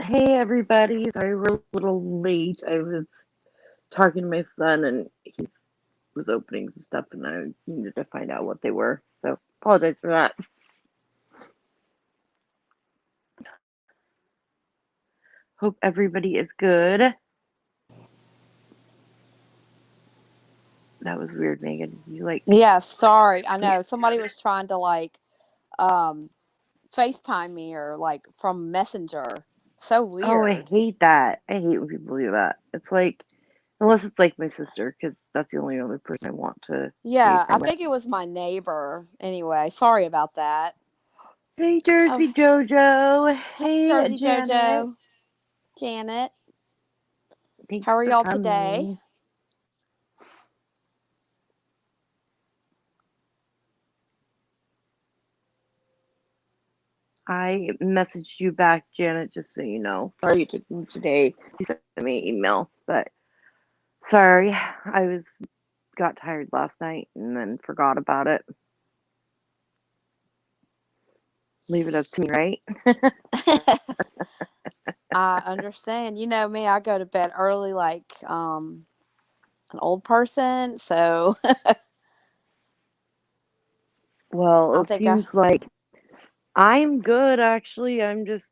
Hey everybody, sorry we're a little late. I was talking to my son and he was opening some stuff and I needed to find out what they were. So apologize for that. Hope everybody is good. That was weird, Megan. You Yeah, sorry. I know somebody was trying to um FaceTime me or from Messenger. So oh, I weird. hate that. I hate when people do that. It's like unless it's like my sister, because that's the only other person I want to Yeah, I FaceTime with. think it was my neighbor. Anyway, sorry about that. Hey Oh, Jersey Jojo. hey Hey Jersey Janet. Jojo. Janet, how Thanks are for y'all today? coming. I messaged you back, Janet, just so you know. Sorry it took me today. You sent me an email, but sorry. Got tired last night and then forgot about it. Leave it up to me, right? I understand. You know me, I go to bed early like an old person, so Well, I it think I seems like I'm good actually. It's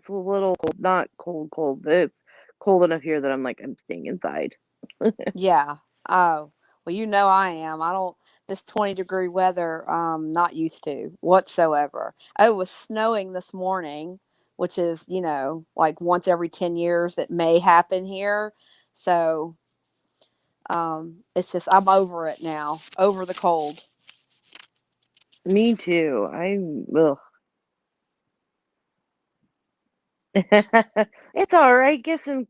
a little cold. Not cold, cold, but it's cold enough here that I'm staying inside. yeah. Oh, well, you know I am. I don't this 20-degree weather not used to whatsoever. Oh, it was snowing this morning, which is, like once every 10 years it may happen here. So, it's just I'm over it now. Over the cold. Me too. Ugh. It's all right. Get some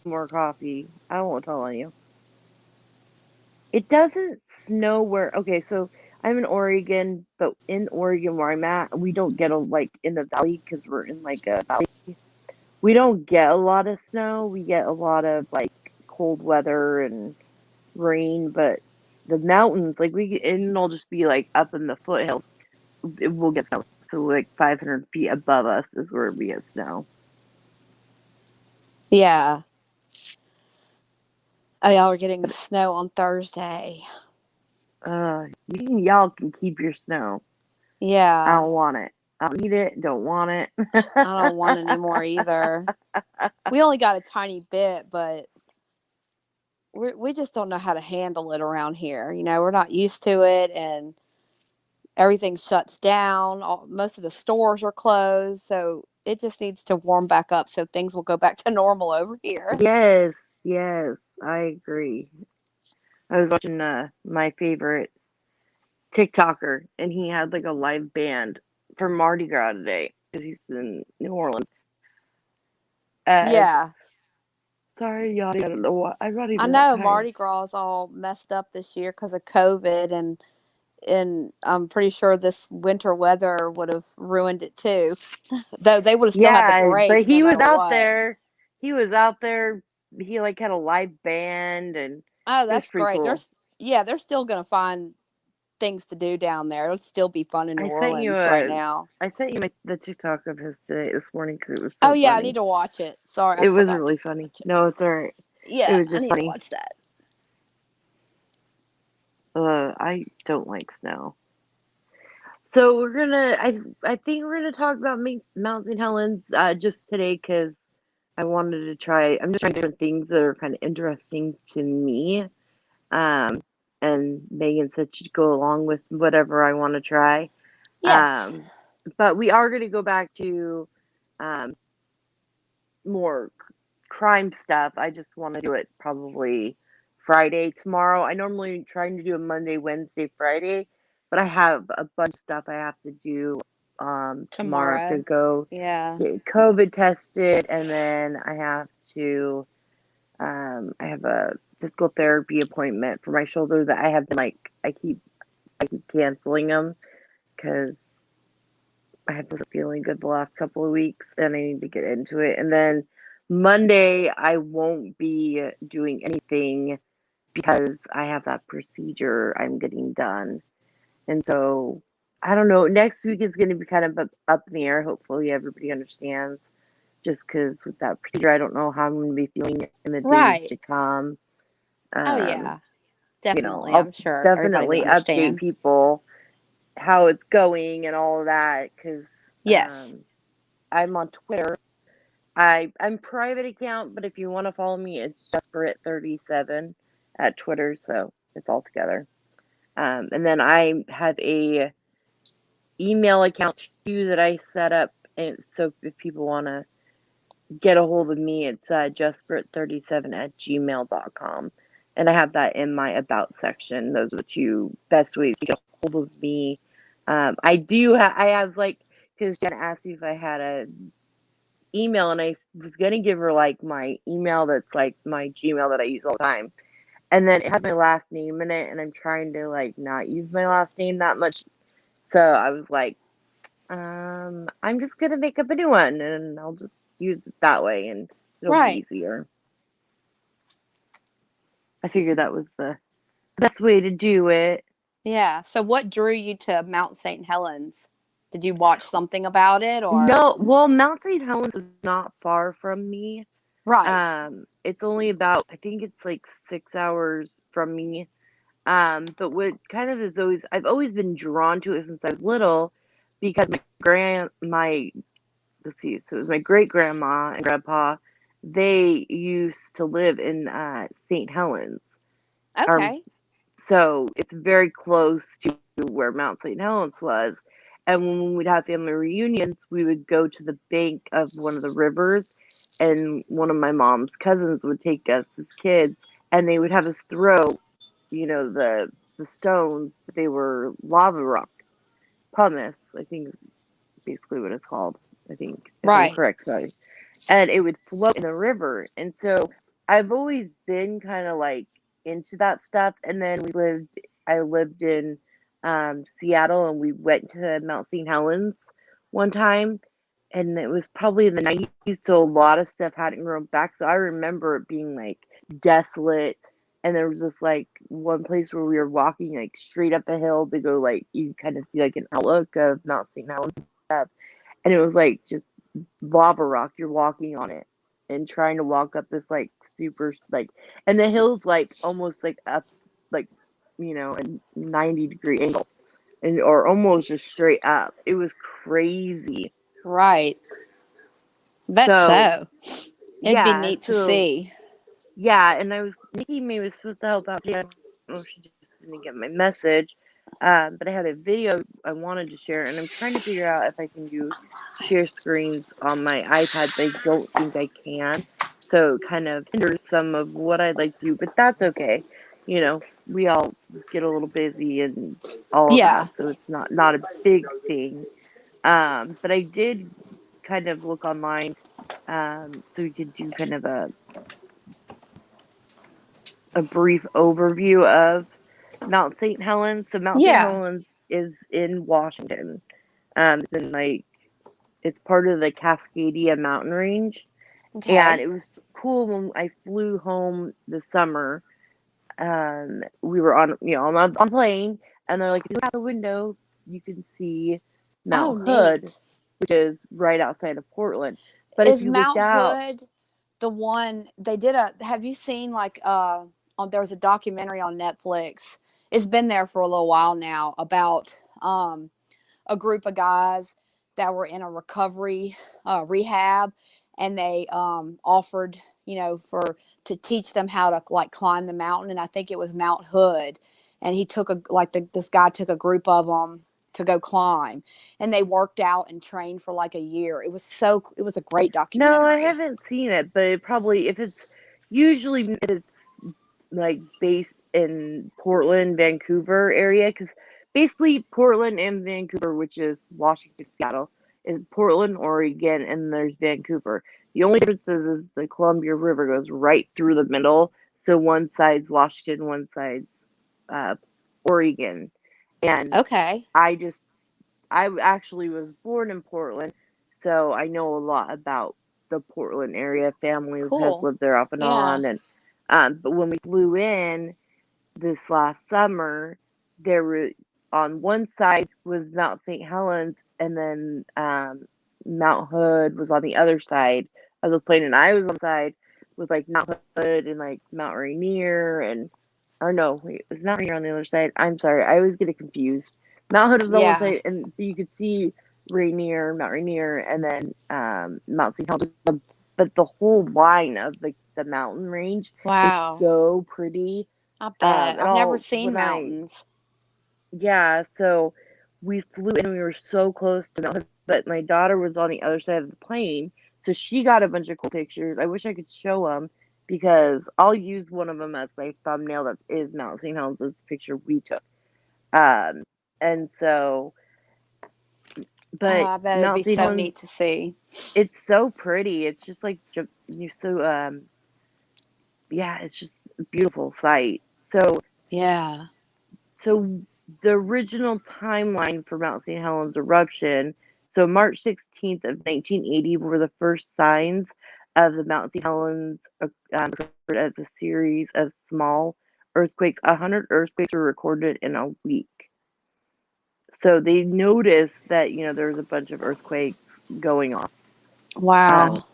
more coffee. I won't tell on you. It doesn't snow where okay, so I'm in Oregon, but in Oregon where I'm at, we don't get in the valley because we're in like a valley. We don't get a lot of snow. We get a lot of like cold weather and rain, but the mountains, and it'll just be like up in the foothills. It will get snow. So like 500 feet above us is where we get snow. Yeah. Oh, y'all are getting snow on Thursday. Y'all can keep your snow. I Yeah. don't want it. I don't need it. Don't want I don't want any more either. We only got a tiny bit, but we just don't know how to handle it around here. We're not used to it, and everything shuts down. Most of the stores are closed, so it just needs to warm back up so things will go back to normal over here. Yes, yes, I agree. I was watching my favorite TikToker, and he had like a live band for Mardi Gras today because he's in New Orleans. And Yeah, sorry, y'all, I don't know what. I'm not I even that know tired. Mardi Gras is all messed up this year because of COVID, and I'm pretty sure this winter weather would have ruined it too. Though they would have still had the Yeah, but parades no he was matter out what. there. He was out there. He like had a live band, and Oh, it was that's pretty great. cool. They're still gonna find things to do down there. It'll still be fun in New I sent you Orleans right a. now. I sent you the TikTok of his today this morning because it was Oh so yeah, I need funny. to watch it. Sorry, I It was forgot to really funny. watch it. No, it's alright. It Yeah, was I just need to funny. watch that. I don't like snow. So I think we're gonna talk about Mount St. Helens just today because I wanted to try. I'm just trying different things that are kind of interesting to me. Um, and Megan said she'd go along with whatever I want to try. Yes. Um, but we are gonna go back to um more crime stuff. I just want to do it probably Friday tomorrow. I normally trying to do a Monday, Wednesday, Friday, but I have a bunch of stuff I have to do tomorrow. I have to Tomorrow. go Yeah. get COVID tested and then I have a physical therapy appointment for my shoulder that I have been I keep canceling them because I have been feeling good the last couple of weeks and I need to get into it. And then Monday, I won't be doing anything because I have that procedure I'm getting done. And so I don't know. Next week is going to be kind of up in the air. Hopefully, everybody understands. just because with that procedure, I don't know how I'm going to be feeling in the days Right. to come. Oh Um, yeah. Definitely. I'll I'm sure everybody would definitely update understand. people how it's going and all of that because Yes. I'm on Twitter. I'm private account, but if you want to follow me, it's Desperate37 at Twitter, so it's all together. And then I have a email account too that I set up, and so if people want to get a hold of me, it's Desperate37 at gmail.com. And I have that in my about section. Those are the two best ways to get a hold of me. I have like, because Jen asked me if I had a email, and I was gonna give her like my email that's like my Gmail that I use all the time, and then it has my last name in it, and I'm trying to like not use my last name that much, so I was like, I'm just gonna make up a new one, and I'll just use it that way, and it'll be Right. easier. I figured that was the best way to do it. Yeah. So what drew you to Mount St. Helens? Did you watch something about it or? No, well, Mount St. Helens is not far from me. Right. It's only about, I think it's like 6 hours from me. But what kind of is always, I've always been drawn to it since I was little because my, let's see, so it was my great grandma and grandpa, they used to live in St. Helens. Or Okay. so it's very close to where Mount St. Helens was. And when we'd have family reunions, we would go to the bank of one of the rivers, and one of my mom's cousins would take us as kids, and they would have us throw, the stones. They were lava rock pumice, I think is basically what it's called. I think if I'm Right. correct, sorry, and it would float in the river. And so I've always been kind of like into that stuff. And then I lived in Seattle, and we went to Mount St. Helens one time, and it was probably in the 90s, so a lot of stuff hadn't grown back. So I remember it being like desolate. And there was this like one place where we were walking like straight up a hill to go, like you kind of see like an outlook of Mount St. Helens and stuff. And it was like just lava rock. You're walking on it and trying to walk up this like super like, and the hill's like almost like up, like, a 90-degree angle, and or almost just straight up. It was crazy. Right. Bet So so. It'd be yeah, neat to so see. yeah, and Nikki May was supposed to help out today. I don't know if she just didn't get my message. But I had a video I wanted to share, and I'm trying to figure out if I can do share screens on my iPad, but I don't think I can. So it kind of hinders some of what I'd like to do, but that's okay. We all get a little busy and all of Yeah. that, so it's not a big thing. But I did kind of look online, so we could do kind of a brief overview of Mount St. Helens. So Mount St. Yeah. Helens is in Washington. It's in like it's part of the Cascadia mountain range, and Okay. it was cool when I flew home this summer. We were on plane, and they're like, if you look out the window, you can see Oh, Mount Hood, neat. which is right outside of Portland. But if Is you looked Mount out, Hood the one they did a have you seen like on there was a documentary on Netflix. It's been there for a little while now about a group of guys that were in a recovery rehab, and they offered, for to teach them how to like climb the mountain, and I think it was Mount Hood, and he took this guy took a group of them to go climb, and they worked out and trained for like a year. It was a great no, I documentary. haven't seen it, but it probably if it's like based in Portland, Vancouver area, because basically Portland and Vancouver, which is Washington, Seattle, is Portland, Oregon, and there's Vancouver. The only difference is the Columbia River goes right through the middle, so one side's Washington, one side's uh, Oregon, and Okay. I just I actually was born in Portland, so I know a lot about the Portland area. Family has Cool. lived there off and Yeah. on, and but when we flew in this last summer, there were on one side was Mount St. Helens, and then Mount Hood was on the other side of the plane, and I was on the side with like Mount Hood and like Mount Rainier and or no, wait, was Mount Rainier on the other side? I'm sorry, I always get it confused. Mount Hood was on one Yeah. side, and you could see Mount Rainier, and then Mount St. Helens. But the whole line of the mountain range is Wow. so pretty. I bet. And I've never all seen when I mountains. yeah, so we flew and we were so close to Mount Hood, but my daughter was on the other side of the plane, so she got a bunch of cool pictures. I wish I could show them because I'll use one of them as my thumbnail. That is Mount St. Helens, the picture we took. Um, and so, Oh, but I bet it'd be Mount St. so Helens, neat to see. it's so pretty. It's just like you so yeah, it's just a beautiful sight. So Yeah. So the original timeline for Mount St. Helens eruption, so March 16th of 1980 were the first signs of the Mount St. Helens occurred as a series of small earthquakes. 100 earthquakes were recorded in a week. So they noticed that, there was a bunch of earthquakes going on. Um, Wow.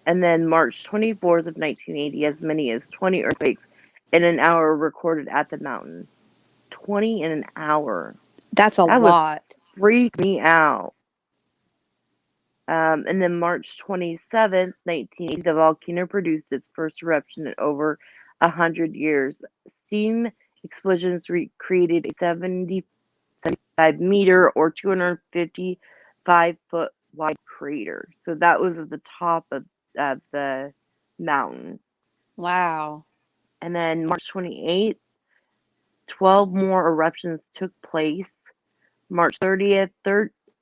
and then March 24th of 1980, as many as 20 earthquakes in an hour recorded at the mountain. 20 in an hour. That's a That would lot. freak me out. And then March 27th, 1980, the volcano produced its first eruption in over 100 years. Steam explosions created a 75-meter or 255-foot wide crater. So that was at the top of the mountain. Wow. And then March 28th, 12 more eruptions took place. March 30th,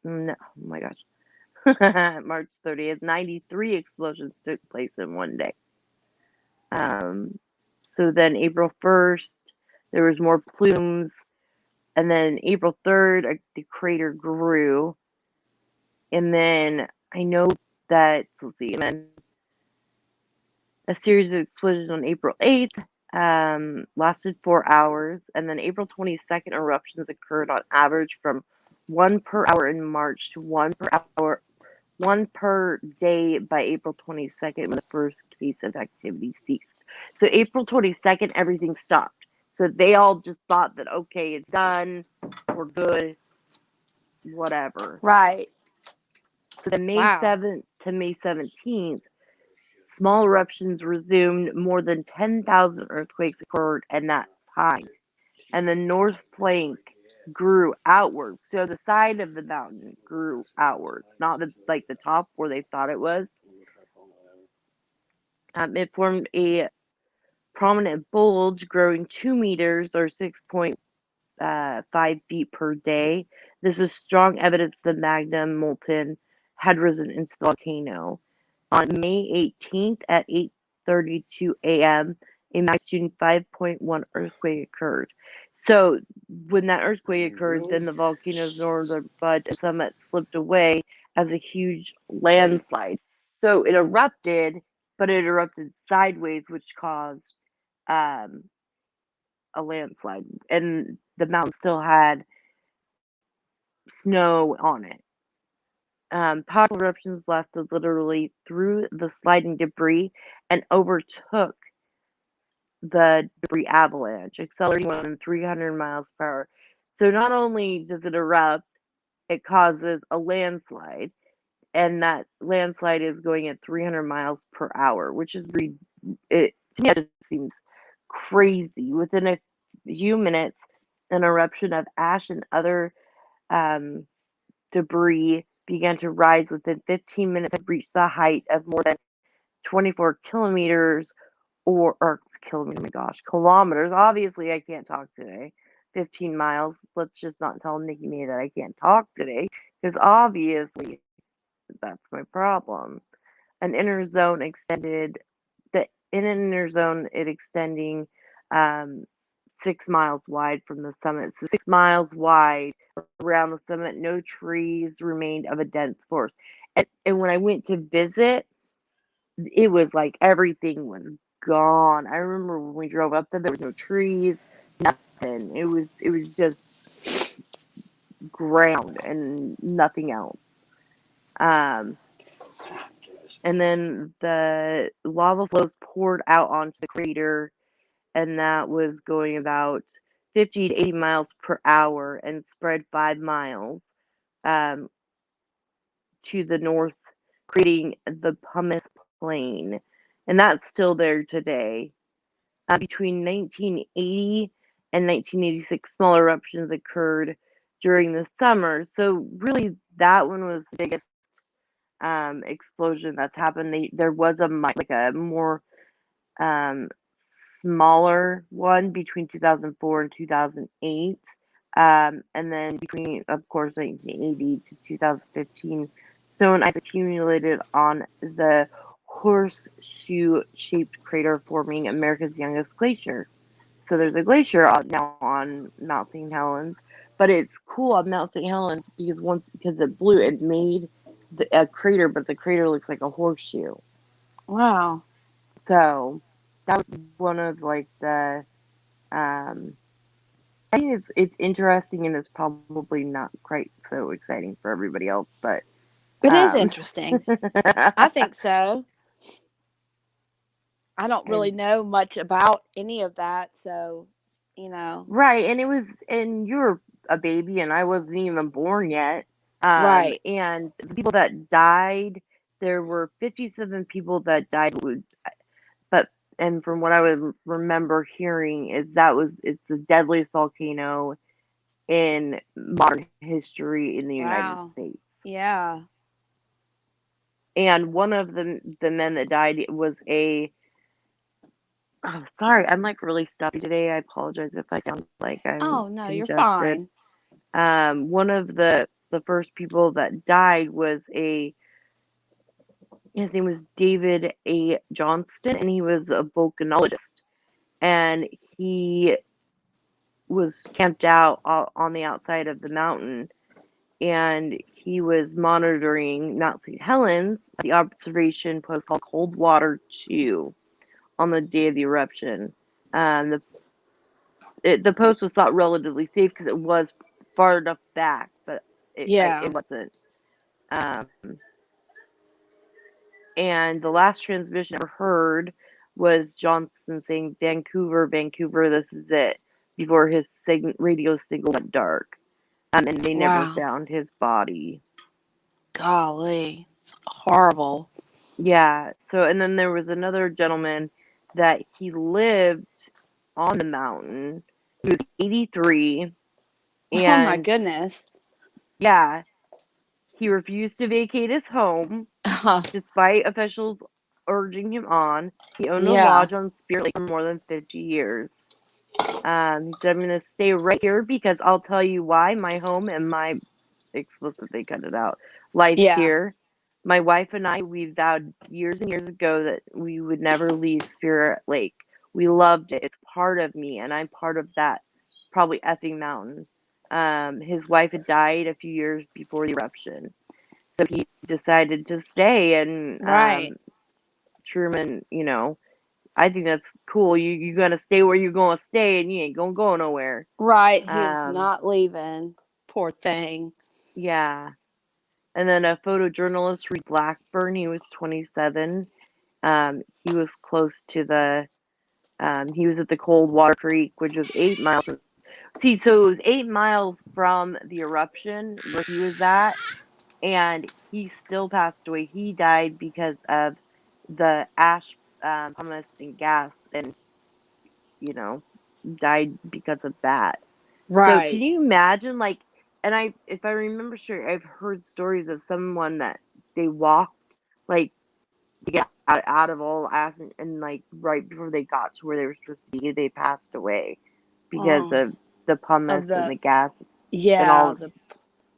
no, oh my gosh. March 30th, 93 explosions took place in one day. Um, so then April 1st, there was more plumes. And then April 3rd, the crater grew. And then I know that, let's see, and then a series of explosions on April 8th lasted 4 hours. And then April 22nd, eruptions occurred on average from one per hour in March to one per day by April 22nd when the first piece of activity ceased. So April 22nd, everything stopped. So they all just thought that, okay, it's done, we're good, whatever. Right. So then May Wow. 7th to May 17th, small eruptions resumed. More than 10,000 earthquakes occurred in that time. And the north flank grew outward. So the side of the mountain grew outwards, not like the top where they thought it was. It formed a prominent bulge growing 2 meters or 6.5 feet per day. This is strong evidence the magma molten had risen into the volcano. On May 18th at 8:32 a.m., a magnitude 5.1 earthquake occurred. So when that earthquake occurred, then the volcano's northern budge and summit slipped away as a huge landslide. So it erupted, but it erupted sideways, which caused um, a landslide, and the mountain still had snow on it. Powerful eruptions lasted literally through the sliding debris and overtook the debris avalanche, accelerating more than 300 miles per hour. So not only does it erupt, it causes a landslide, and that landslide is going at 300 miles per hour, which is it to me it just seems crazy. Within a few minutes, an eruption of ash and other um, debris began to rise. Within 15 minutes, had reached the height of more than 24 kilometers or kilometers. Oh my gosh, kilometers. Obviously, I can't talk today. 15 miles. Let's just not tell Nikki May that I can't talk today because obviously that's my problem. An inner zone extended the in an inner zone it extending um 6 miles wide from the summit. So 6 miles wide around the summit, no trees remained of a dense forest. And when I went to visit, it was like everything was gone. I remember when we drove up there was no trees, nothing. It was just ground and nothing else. And then the lava flows poured out onto the crater, and that was going about 50 to 80 miles per hour and spread 5 miles um, to the north, creating the pumice plain. And that's still there today. Between 1980 and 1986, small eruptions occurred during the summer. So, really, that one was the biggest explosion that's happened. There was like a more um, smaller one between 2004 and 2008. And then between, of course, 1980 to 2015, snow and ice accumulated on the horseshoe-shaped crater, forming America's youngest glacier. So there's a glacier now on Mount Saint Helens, but it's cool on Mount Saint Helens because it blew, it made a crater, but the crater looks like a horseshoe. Wow. So that was one of like the um I think it's interesting, and it's probably not quite so exciting for everybody else, but It is um interesting. I think so. I don't really and know much about any of that, so you know. right, and you were a baby and I wasn't even born yet. Right. And the people that died, there were 57 people that died, but and from what I would remember hearing is it's the deadliest volcano in modern history in the United Wow. States. Yeah. And one of the men that died was a oh, sorry, I'm like really stuffy today. I apologize if I sound like I'm Oh no, you're congested. fine. One of the first people that died was a his name was David A. Johnston, and he was a volcanologist, and he was camped out on the outside of the mountain, and he was monitoring Mount St. Helens at the observation post called Coldwater 2 on the day of the eruption. The post was thought relatively safe because it was far enough back, but Yeah. it wasn't. Um, and the last transmission I ever heard was Johnson saying, "Vancouver, Vancouver, this is it," before his radio signal went dark. And they never Wow. found his body. Golly. It's horrible. Yeah. So, and then there was another gentleman that he lived on the mountain. He was 83, Oh my and goodness. yeah, he refused to vacate his home despite officials urging him on. He owned a Yeah. lodge on Spirit Lake for more than 50 years. He said, "I'm going to stay right here because I'll tell you why. My home and my explicitly cut it out life Yeah. here. My wife and I, we vowed years and years ago that we would never leave Spirit Lake. We loved it. It's part of me, and I'm part of that probably effing mountain." His wife had died a few years before the eruption, so he decided to stay. And Right. Truman, I think that's cool. You gotta stay where you're gonna stay, and you ain't gonna go nowhere. Right. He was Um, not leaving. Poor thing. yeah. And then a photojournalist, Reed Blackburn, he was 27. He was close to he was at the Coldwater Creek, which was 8 miles from. See, so it was 8 miles from the eruption where he was at, and he still passed away. He died because of the ash, pumice, and gas, and you know, died because of that. So can Right. you imagine, like, and if I remember straight, I've heard stories of someone that they walked like to get out of all acid, and like right before they got to where they were supposed to be, they passed away because Oh, of the pumice of and the the gas and yeah, all. the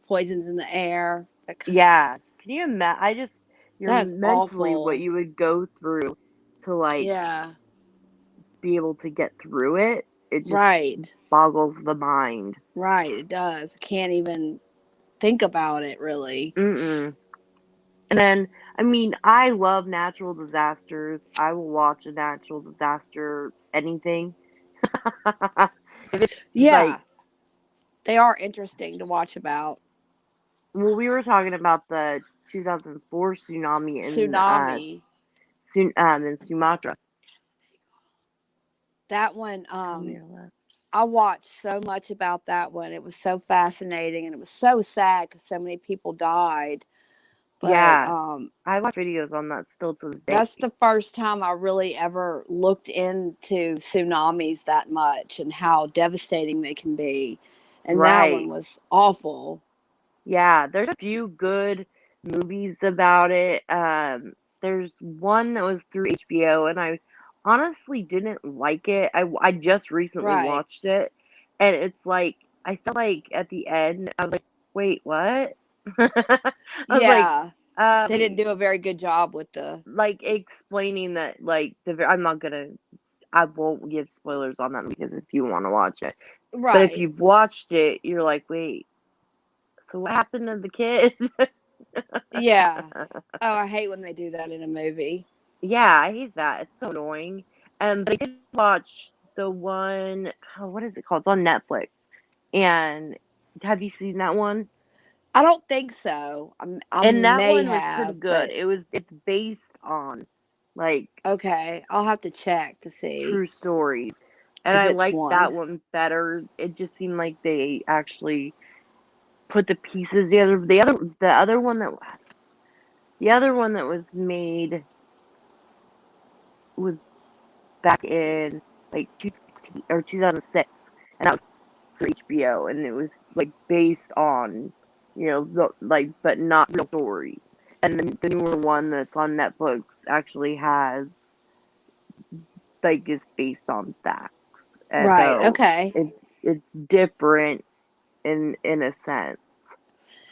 poisons in the air. Yeah, can you imagine? You're That's mentally what awful. you would go through to like Yeah. be able to get through it. It just Right. boggles the mind. Right. It does. I can't even think about it really. Mm-mm. And then, I mean, I love natural disasters. I will watch a natural disaster, anything. If it's like, Yeah. They are interesting to watch about. Well, we were talking about the 2004 tsunami Tsunami. in Sumatra. That one, Tell me your left. I watched so much about that one. It was so fascinating and it was so sad because so many people died. But Yeah, I watch videos on that still to this day. that's the first time I really ever looked into tsunamis that much and how devastating they can be. And that one Right. was awful. Yeah, there's a few good movies about it. There's one that was through HBO, and I honestly didn't like it. I just recently Right. watched it, and it's like I felt like at the end I was like, wait, what? I was Yeah. They didn't um, do a very good job with the. like explaining that like I'm not gonna. I won't give spoilers on that because if you want to watch it, but if Right. you've watched it, you're like, wait, so what happened to the kid? Yeah. Oh, I hate when they do that in a movie. Yeah, I hate that. It's so annoying. But I did watch the one, oh, what is it called? It's on Netflix. And have you seen that one? I don't think so. I And that may one was pretty have, good. but It's based on like okay. I'll have to check to see true stories. And if I it's liked that one. one better. It just seemed like they actually put the pieces together. The other one that was made was back in like 2016 or 2006, and that was for HBO, and it was like based on, but not real stories. And then the newer one that's on Netflix actually has like is based on facts, and Right. so Okay. it's different in a sense.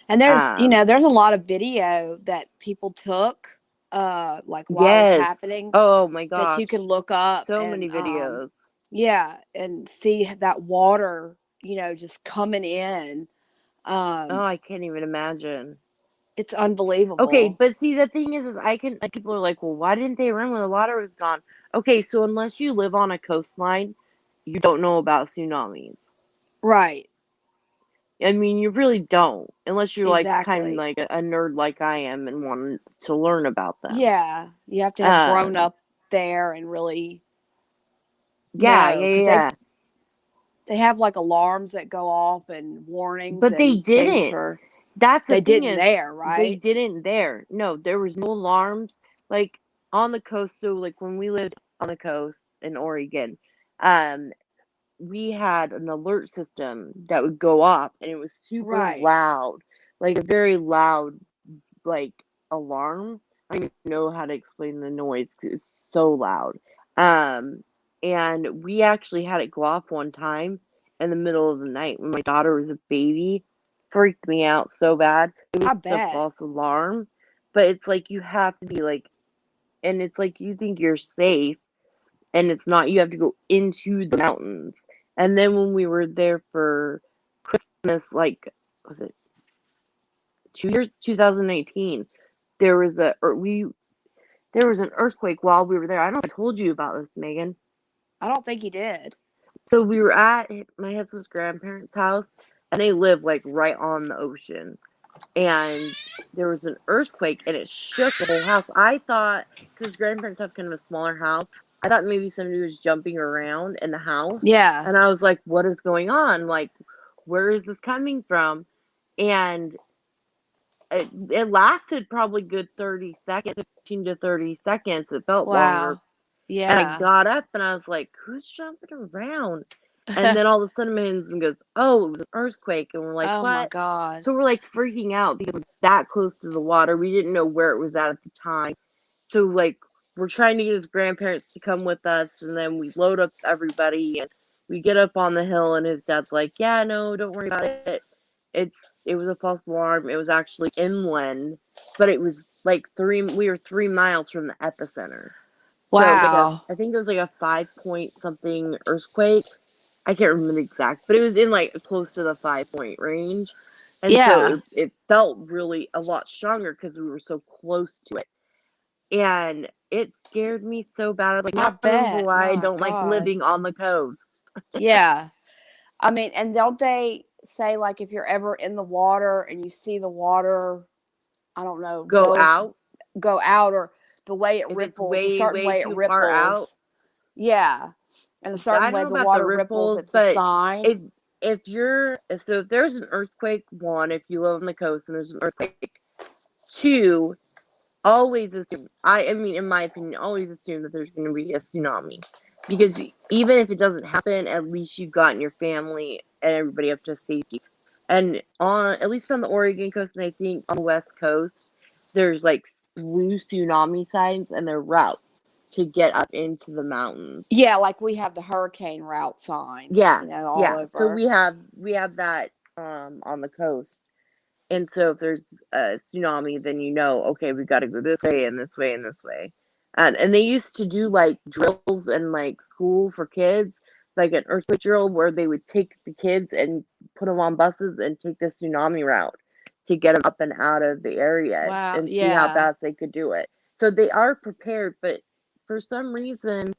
And Um, there's a lot of video that people took, like while it was yes. happening, Oh my that you can gosh, look up so and many videos. yeah, and see that water, just coming in. Oh, Um, I can't even imagine. it's Okay, unbelievable. but see, the thing is I can like people are like, well, why didn't they run when the water was gone? Okay, so unless you live on a coastline, you don't know about tsunamis. Right. I mean, you really don't, unless you're like kind of Exactly. like a nerd like I am and want to learn about them. Yeah, you have to have grown Um, up there and really yeah, know yeah, because yeah, yeah. they have like alarms that go off and warnings But they and things didn't. for That's the they thing didn't is, there, they right? didn't there. No, there was no alarms like on the coast. So like when we lived on the coast in Oregon, um, we had an alert system that would go off and it was super Right. loud, like a very loud like alarm. I don't even know how to explain the noise 'cause it's so loud. Um, and we actually had it go off one time in the middle of the night when my daughter was a baby. Freaked me out so bad. It was I a bet. false alarm, but it's like you have to be like, and it's like you think you're safe, and it's not. You have to go into the mountains. And then when we were there for Christmas, like was it 2 years, 2018, there was a or we there was an earthquake while we were there. I don't know if I told you about this, Megan. I don't think he did. So we were at my husband's grandparents' house, and they live like right on the ocean. And there was an earthquake, and it shook the whole house. I thought, because grandparents have kind of a smaller house, I thought maybe somebody was jumping around in the house, Yeah. and I was like, "What is going on? Like, where is this coming from?" And it lasted probably good 30 seconds, 15 to 30 seconds. It felt longer. Wow. And I Yeah. got up and I was like, who's jumping around? And then all of a sudden my husband goes, oh, it was an earthquake. And we're like, Oh my what? God. So we're like freaking out because we're that close to the water. We didn't know where it was at the time. So like we're trying to get his grandparents to come with us, and then we load up everybody and we get up on the hill, and his dad's like, yeah, no, don't worry about it. It's it was a false alarm. It was actually inland, but it was like we were 3 miles from the epicenter. So like Wow. I think it was like a 5 point something earthquake. I can't remember the exact, but it was in like close to the 5 point range. And so Yeah. it felt really a lot stronger because we were so close to it. And it scared me so bad. Like I now I remember bet. why I My don't like God. living on the coast. Yeah. I mean, and don't they? say, like, if you're ever in the water and you see the water, I don't know, Go out. go out, or the way it If it's ripples, a way, certain way way it too far out, ripples. Yeah. And a certain I don't way know the about the water ripples, ripples, it's a but sign. if if there's an earthquake, one, if you live on the coast and there's an earthquake, two, always assume. I mean, in my opinion, always assume that there's going to be a tsunami, because even if it doesn't happen, at least you've gotten your family and everybody up to safety. And on at least on the Oregon coast, and I think on the West Coast, there's like blue tsunami signs and their routes to get up into the mountains. Yeah, like we have the hurricane route signs, Yeah, all yeah. So over. we have that on the coast. And so if there's a tsunami, then okay, we got to go this way and this way and this way. And they used to do like drills in like school for kids, like an earthquake drill where they would take the kids and put them on buses and take the tsunami route to get them up and out of the area Wow, and see how yeah. fast they could do it. So they are prepared, but for some reason,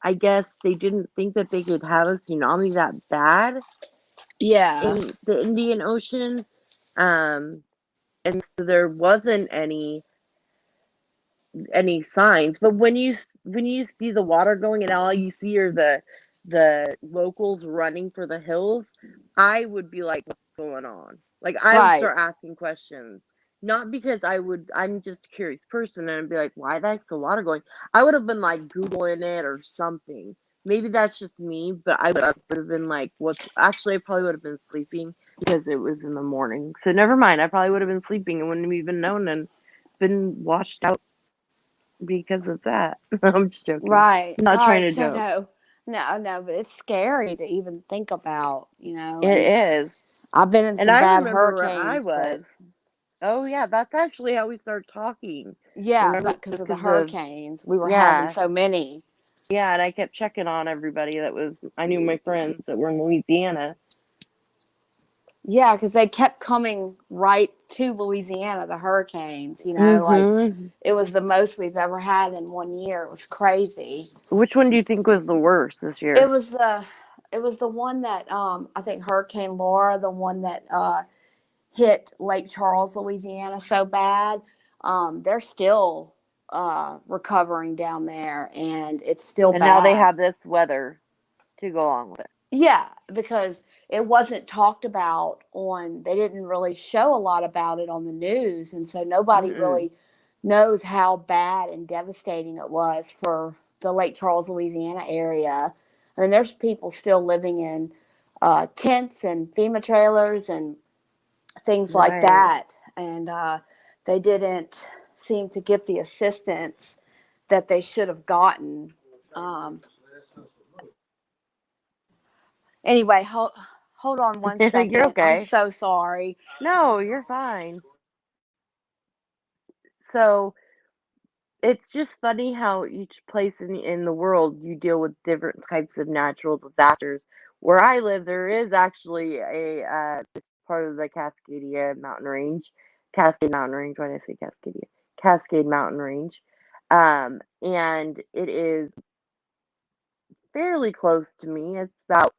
I guess they didn't think that they could have a tsunami that bad Yeah. in the Indian Ocean. Um, and so there wasn't any signs. But when you see the water going and all you see are the locals running for the hills, I would be like, what's going on? Like, I would Right. start asking questions. Not because I'm just a curious person and I'd be like, why the heck's the water going? I would have been like Googling it or something. Maybe that's just me, but I would have been like, what's actually, I probably would have been sleeping because it was in the morning. So never mind. I probably would have been sleeping and wouldn't have even known and been washed out because of that. I'm just joking. Right. I'm not trying Right. to So joke. no. No, no, but it's scary to even think about, It and is. I've been in And some I bad remember where I hurricanes, but was. Oh yeah, that's actually how we started talking. yeah, Remember, but because of the because of hurricanes, we were having yeah, so many. yeah, and I kept checking on everybody I knew my friends that were in Louisiana. Yeah, because they kept coming right to Louisiana, the hurricanes, like Mhm. it was the most we've ever had in one year. It was crazy. Which one do you think was the worst this It year? was the it was the one that I think Hurricane Laura, the one that hit Lake Charles, Louisiana so bad. They're still recovering down there, and it's still And now they bad. have this weather to go along with it. Yeah, because it wasn't talked about they didn't really show a lot about it on the news. And so nobody Mm-mm. really knows how bad and devastating it was for the Lake Charles, Louisiana area. I mean, there's people still living in tents and FEMA trailers and things like Right. that. And they didn't seem to get the assistance that they should have gotten. Um, Anyway, hold on one You're second. I'm okay. so sorry. No, you're fine. So it's just funny how each place in the world you deal with different types of natural disasters. Where I live, there is actually it's part of the Cascadia Mountain Range, Cascade Mountain Range. Why did I say Cascadia? Cascade Mountain Range, and it is fairly close to me. It's about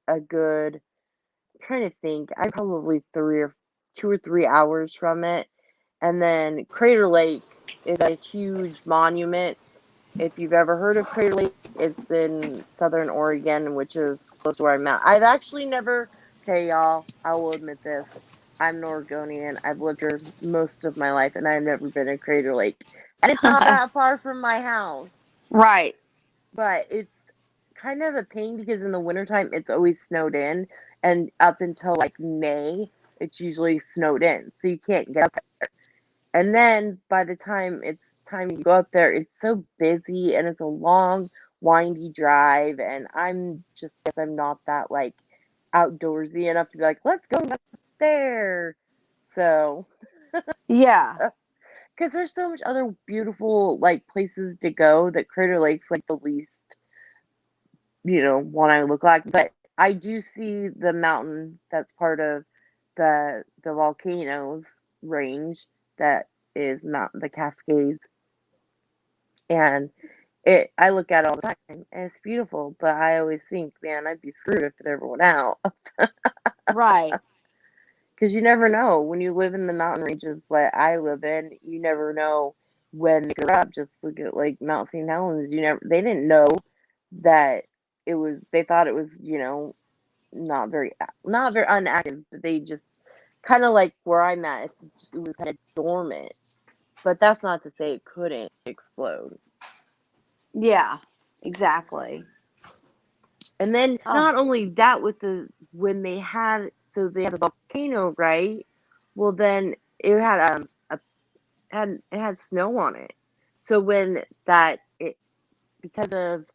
a good. I'm trying to think. I'm probably 2 or 3 hours from it, and then Crater Lake is a huge monument. If you've ever heard of Crater Lake, it's in southern Oregon, which is close to where I'm at. I've actually never, okay, y'all, I will admit this. I'm an Oregonian. I've lived here most of my life, and I've never been to Crater Lake. And it's not that far from my house, Right. but it's kind of a pain because in the wintertime, it's always snowed in. And up until like May, it's usually snowed in. So you can't get up. And then by the time it's time you go up there, it's so busy and it's a long, windy drive. And I'm just, guess I'm not that like outdoorsy enough to be like, let's go up there. So, Yeah. because there's so much other beautiful like places to go that Crater Lake's like the least, one I look like. But I do see the mountain that's part of the volcanoes range that is the Cascades, and I look at it all the time and it's beautiful, but I always think, man, I'd be screwed if it ever went out. Right. Because you never know when you live in the mountain ranges that I live in. You never know when they could erupt. Just look at like Mount Saint Helens. They didn't know that it was. They thought it was, not very unactive, but they just kind of like where I'm at. It was kind of dormant. But that's not to say it couldn't explode. Yeah. Exactly. And then Oh, not only that, with the when they had a volcano, right? Well, then it had it had snow on it. So when that it because of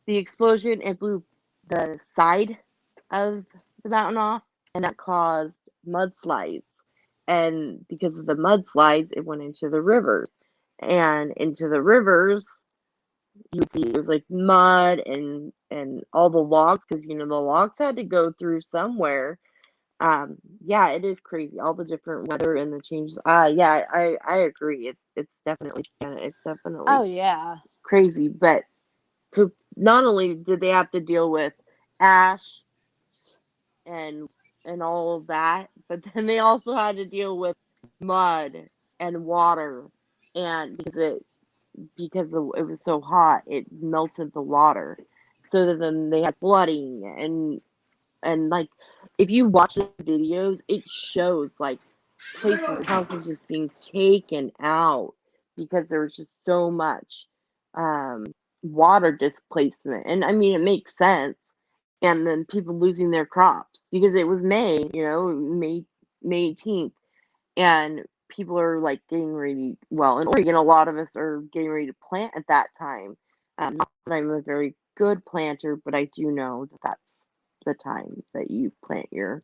the explosion, it blew the side of the mountain off, and that caused mudslides. And because of the mudslides, it went into the rivers, and into the rivers, you would see it was like mud and all the logs, because the logs had to go through somewhere. Yeah, it is crazy, all the different weather and the changes. Yeah, I agree. It's definitely oh yeah. crazy. But to not only did they have to deal with ash and all of that, but then they also had to deal with mud and water, and it was so hot, it melted the water. So then they had flooding, and like, if you watch the videos, it shows like houses just being taken out because there was just so much um, water displacement. And I mean, it makes sense. And then people losing their crops because it was May, May 18th, and people are like getting ready. Well, in Oregon, a lot of us are getting ready to plant at that time. Not that I'm a very good planter, but I do know that that's the time that you plant your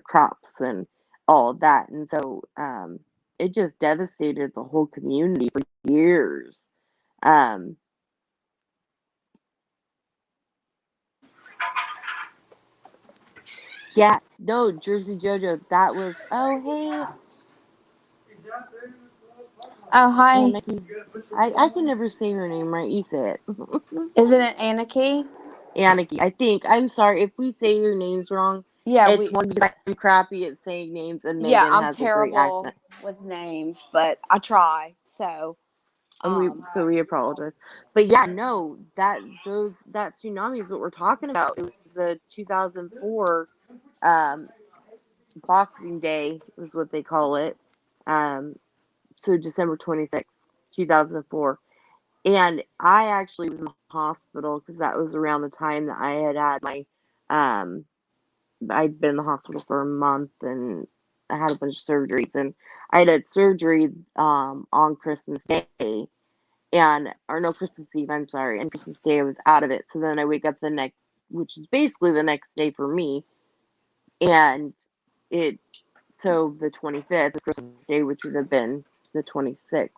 crops and all of that. And so it just devastated the whole community for years. Um, yeah, no, Jersey Jojo, that was, oh, hey, Oh, hi. Aniki. I can never say her name right. You say it. Isn't it Anarchy? Aniki, I think. I'm sorry if we say your names wrong. Yeah, It's we one because I'm crappy at saying names, and yeah, Megan I'm has a great terrible accent. with names, but I try. So, And um we apologize. But yeah, no, that tsunami is what we're talking about. It was the 2004 um, Boxing Day is what they call it. Um, so December 26th, 2004. And I actually was in the hospital because that was around the time that I had my um, I'd been in the hospital for a month, and I had a bunch of surgeries, and I had surgery on Christmas Day, and or no, Christmas Eve, I'm sorry, and Christmas Day I was out of it. So then I wake up the next, which is basically the next day for me, and it so the 25th is Christmas Day, which would have been the 26th.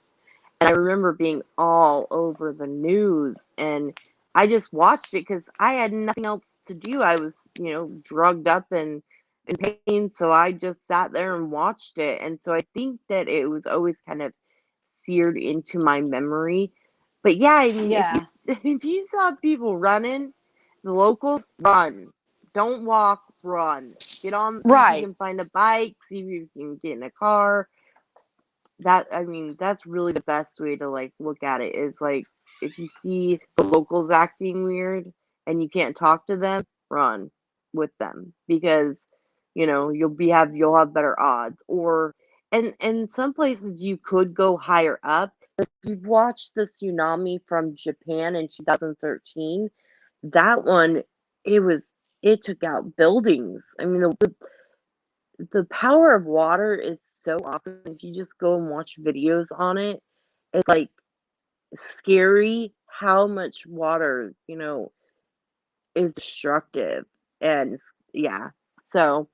And I remember being all over the news, and I just watched it because I had nothing else to do. I was, drugged up and in pain, so I just sat there and watched it. And so I think that it was always kind of seared into my memory. But yeah, I mean, if you yeah. if you saw people running, the locals, run. Don't walk, run. Get on, see if you Right. can find a bike, see if you can get in a car. That, I mean, that's really the best way to like look at it, is like, if you see the locals acting weird and you can't talk to them, run with them, because you'll have better odds. Or and some places you could go higher up. If you've watched the tsunami from Japan in 2013, that one, it was it took out buildings. I mean, the power of water is so awesome. If you just go and watch videos on it, it's like scary how much water, is destructive. And yeah, so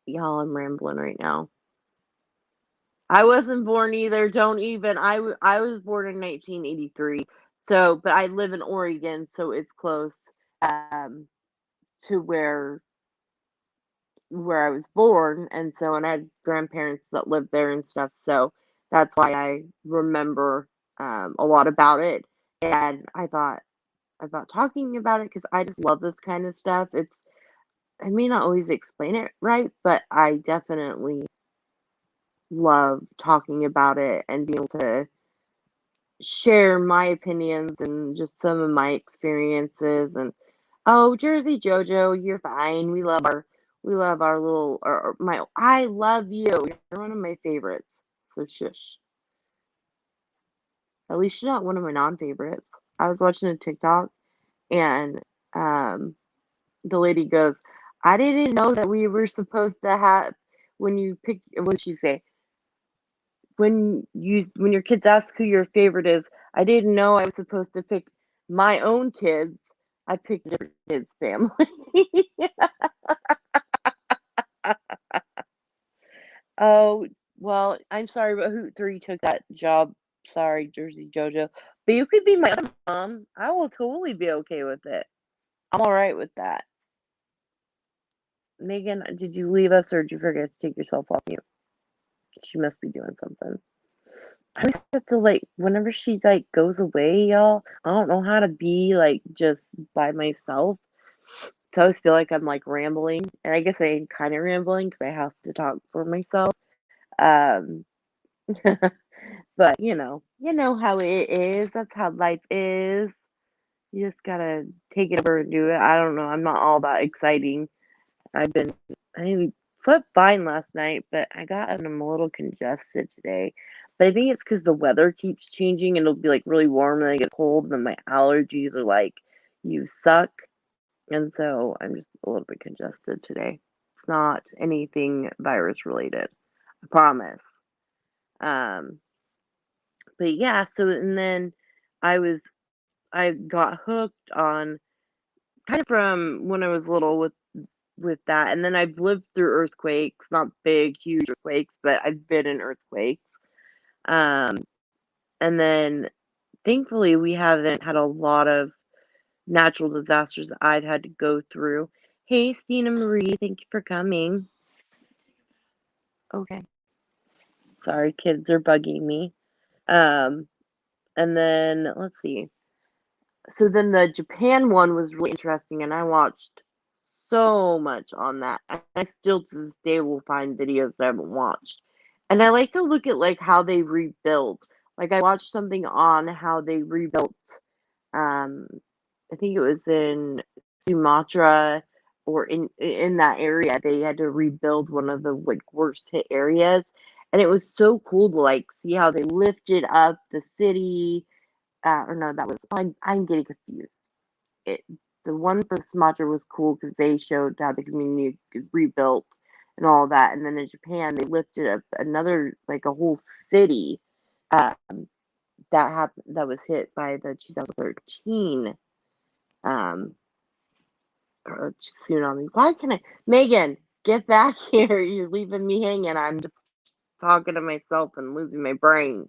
y'all, I'm rambling right now. I wasn't born either. Don't even. I was born in 1983. So, but I live in Oregon, so it's close um, to where I was born, and so, and I had grandparents that lived there and stuff. So that's why I remember a lot about it. And I thought about talking about it because I just love this kind of stuff. I may not always explain it right, but I definitely love talking about it and being able to share my opinions and just some of my experiences. And oh, Jersey Jojo, you're fine. We love our little or my I love you. You're one of my favorites. So shush. At least you're not one of my non-favorites. I was watching a TikTok and um the lady goes, I didn't know that we were supposed to have when you pick what did she say? When your kids ask who your favorite is, I didn't know I was supposed to pick my own kids. I picked a different kids' family. Oh, well, I'm sorry, but who three took that job? Sorry, Jersey Jojo. But you could be my other mom. I will totally be okay with it. I'm all right with that. Megan, did you leave us or did you forget to take yourself off mute? She must be doing something. I always have to like whenever she like goes away, y'all. I don't know how to be like just by myself. So I always feel like I'm like rambling, and I guess I am kind of rambling because I have to talk for myself. Um, but you know how it is. That's how life is. You just gotta take it over and do it. I don't know. I'm not all that exciting. I've been I slept fine last night, but I'm a little congested today. But I think it's because the weather keeps changing and it'll be like really warm and then it gets cold and then my allergies are like, you suck. And so I'm just a little bit congested today. It's not anything virus related. I promise. Um, but yeah, so and then I was I got hooked on kind of from when I was little with that. And then I've lived through earthquakes, not big, huge earthquakes, but I've been in earthquakes. Um, and then thankfully we haven't had a lot of natural disasters that I've had to go through. Hey, Stina Marie, thank you for coming. Okay. Sorry, kids are bugging me. Um, and then let's see. So then the Japan one was really interesting, and I watched so much on that. I still to this day will find videos that I haven't watched. And I like to look at like how they rebuild. Like I watched something on how they rebuilt um I think it was in Sumatra or in that area they had to rebuild one of the like worst hit areas. And it was so cool to like see how they lifted up the city. Or no, that was I'm getting confused. It The one for Sumatra was cool because they showed how the community rebuilt and all that. And then in Japan, they lifted up another like a whole city um, that was hit by the 2013 um, tsunami. Why can I, Megan? Get back here! You're leaving me hanging. I'm just talking to myself and losing my brain.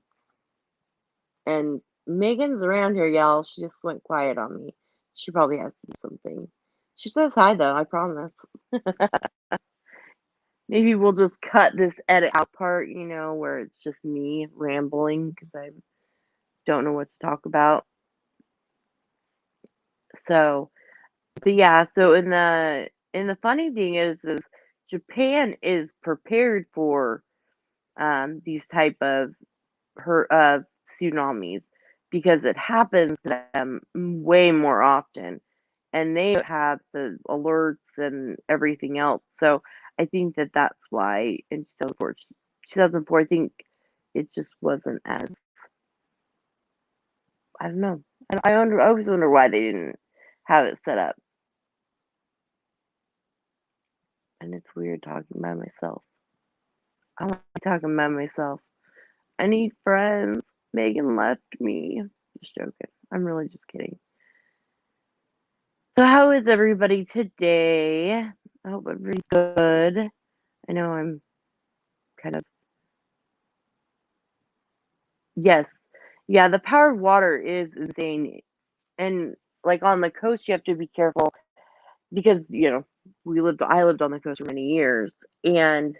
And Megan's around here, y'all. She just went quiet on me. She probably has to do something. She says hi, though, I promise. Maybe we'll just cut this edit out part, where it's just me rambling because I don't know what to talk about. So, but yeah, so in the funny thing is Japan is prepared for these type of tsunamis because it happens to them way more often, and they have the alerts and everything else. So I think that that's why in 2004, I think it just wasn't as I don't know. I always wonder why they didn't have it set up, and it's weird talking by myself. I don't like talking by myself. I need friends. Megan left me. Just joking. I'm really just kidding. So how is everybody today? I hope everybody's good. I know I'm kind of yes. Yeah, the power of water is insane. And like on the coast you have to be careful because, I lived on the coast for many years and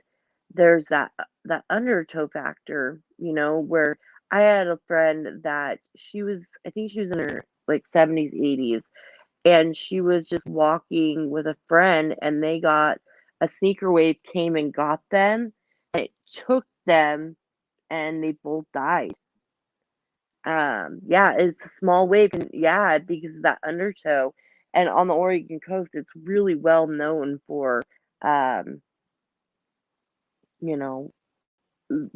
there's that undertow factor, where I had a friend that I think she was in her like 70s, 80s and she was just walking with a friend, and they got a sneaker wave came and got them, and it took them, and they both died. Yeah, it's a small wave, and yeah, because of that undertow. And on the Oregon coast, it's really well known for, um, you know,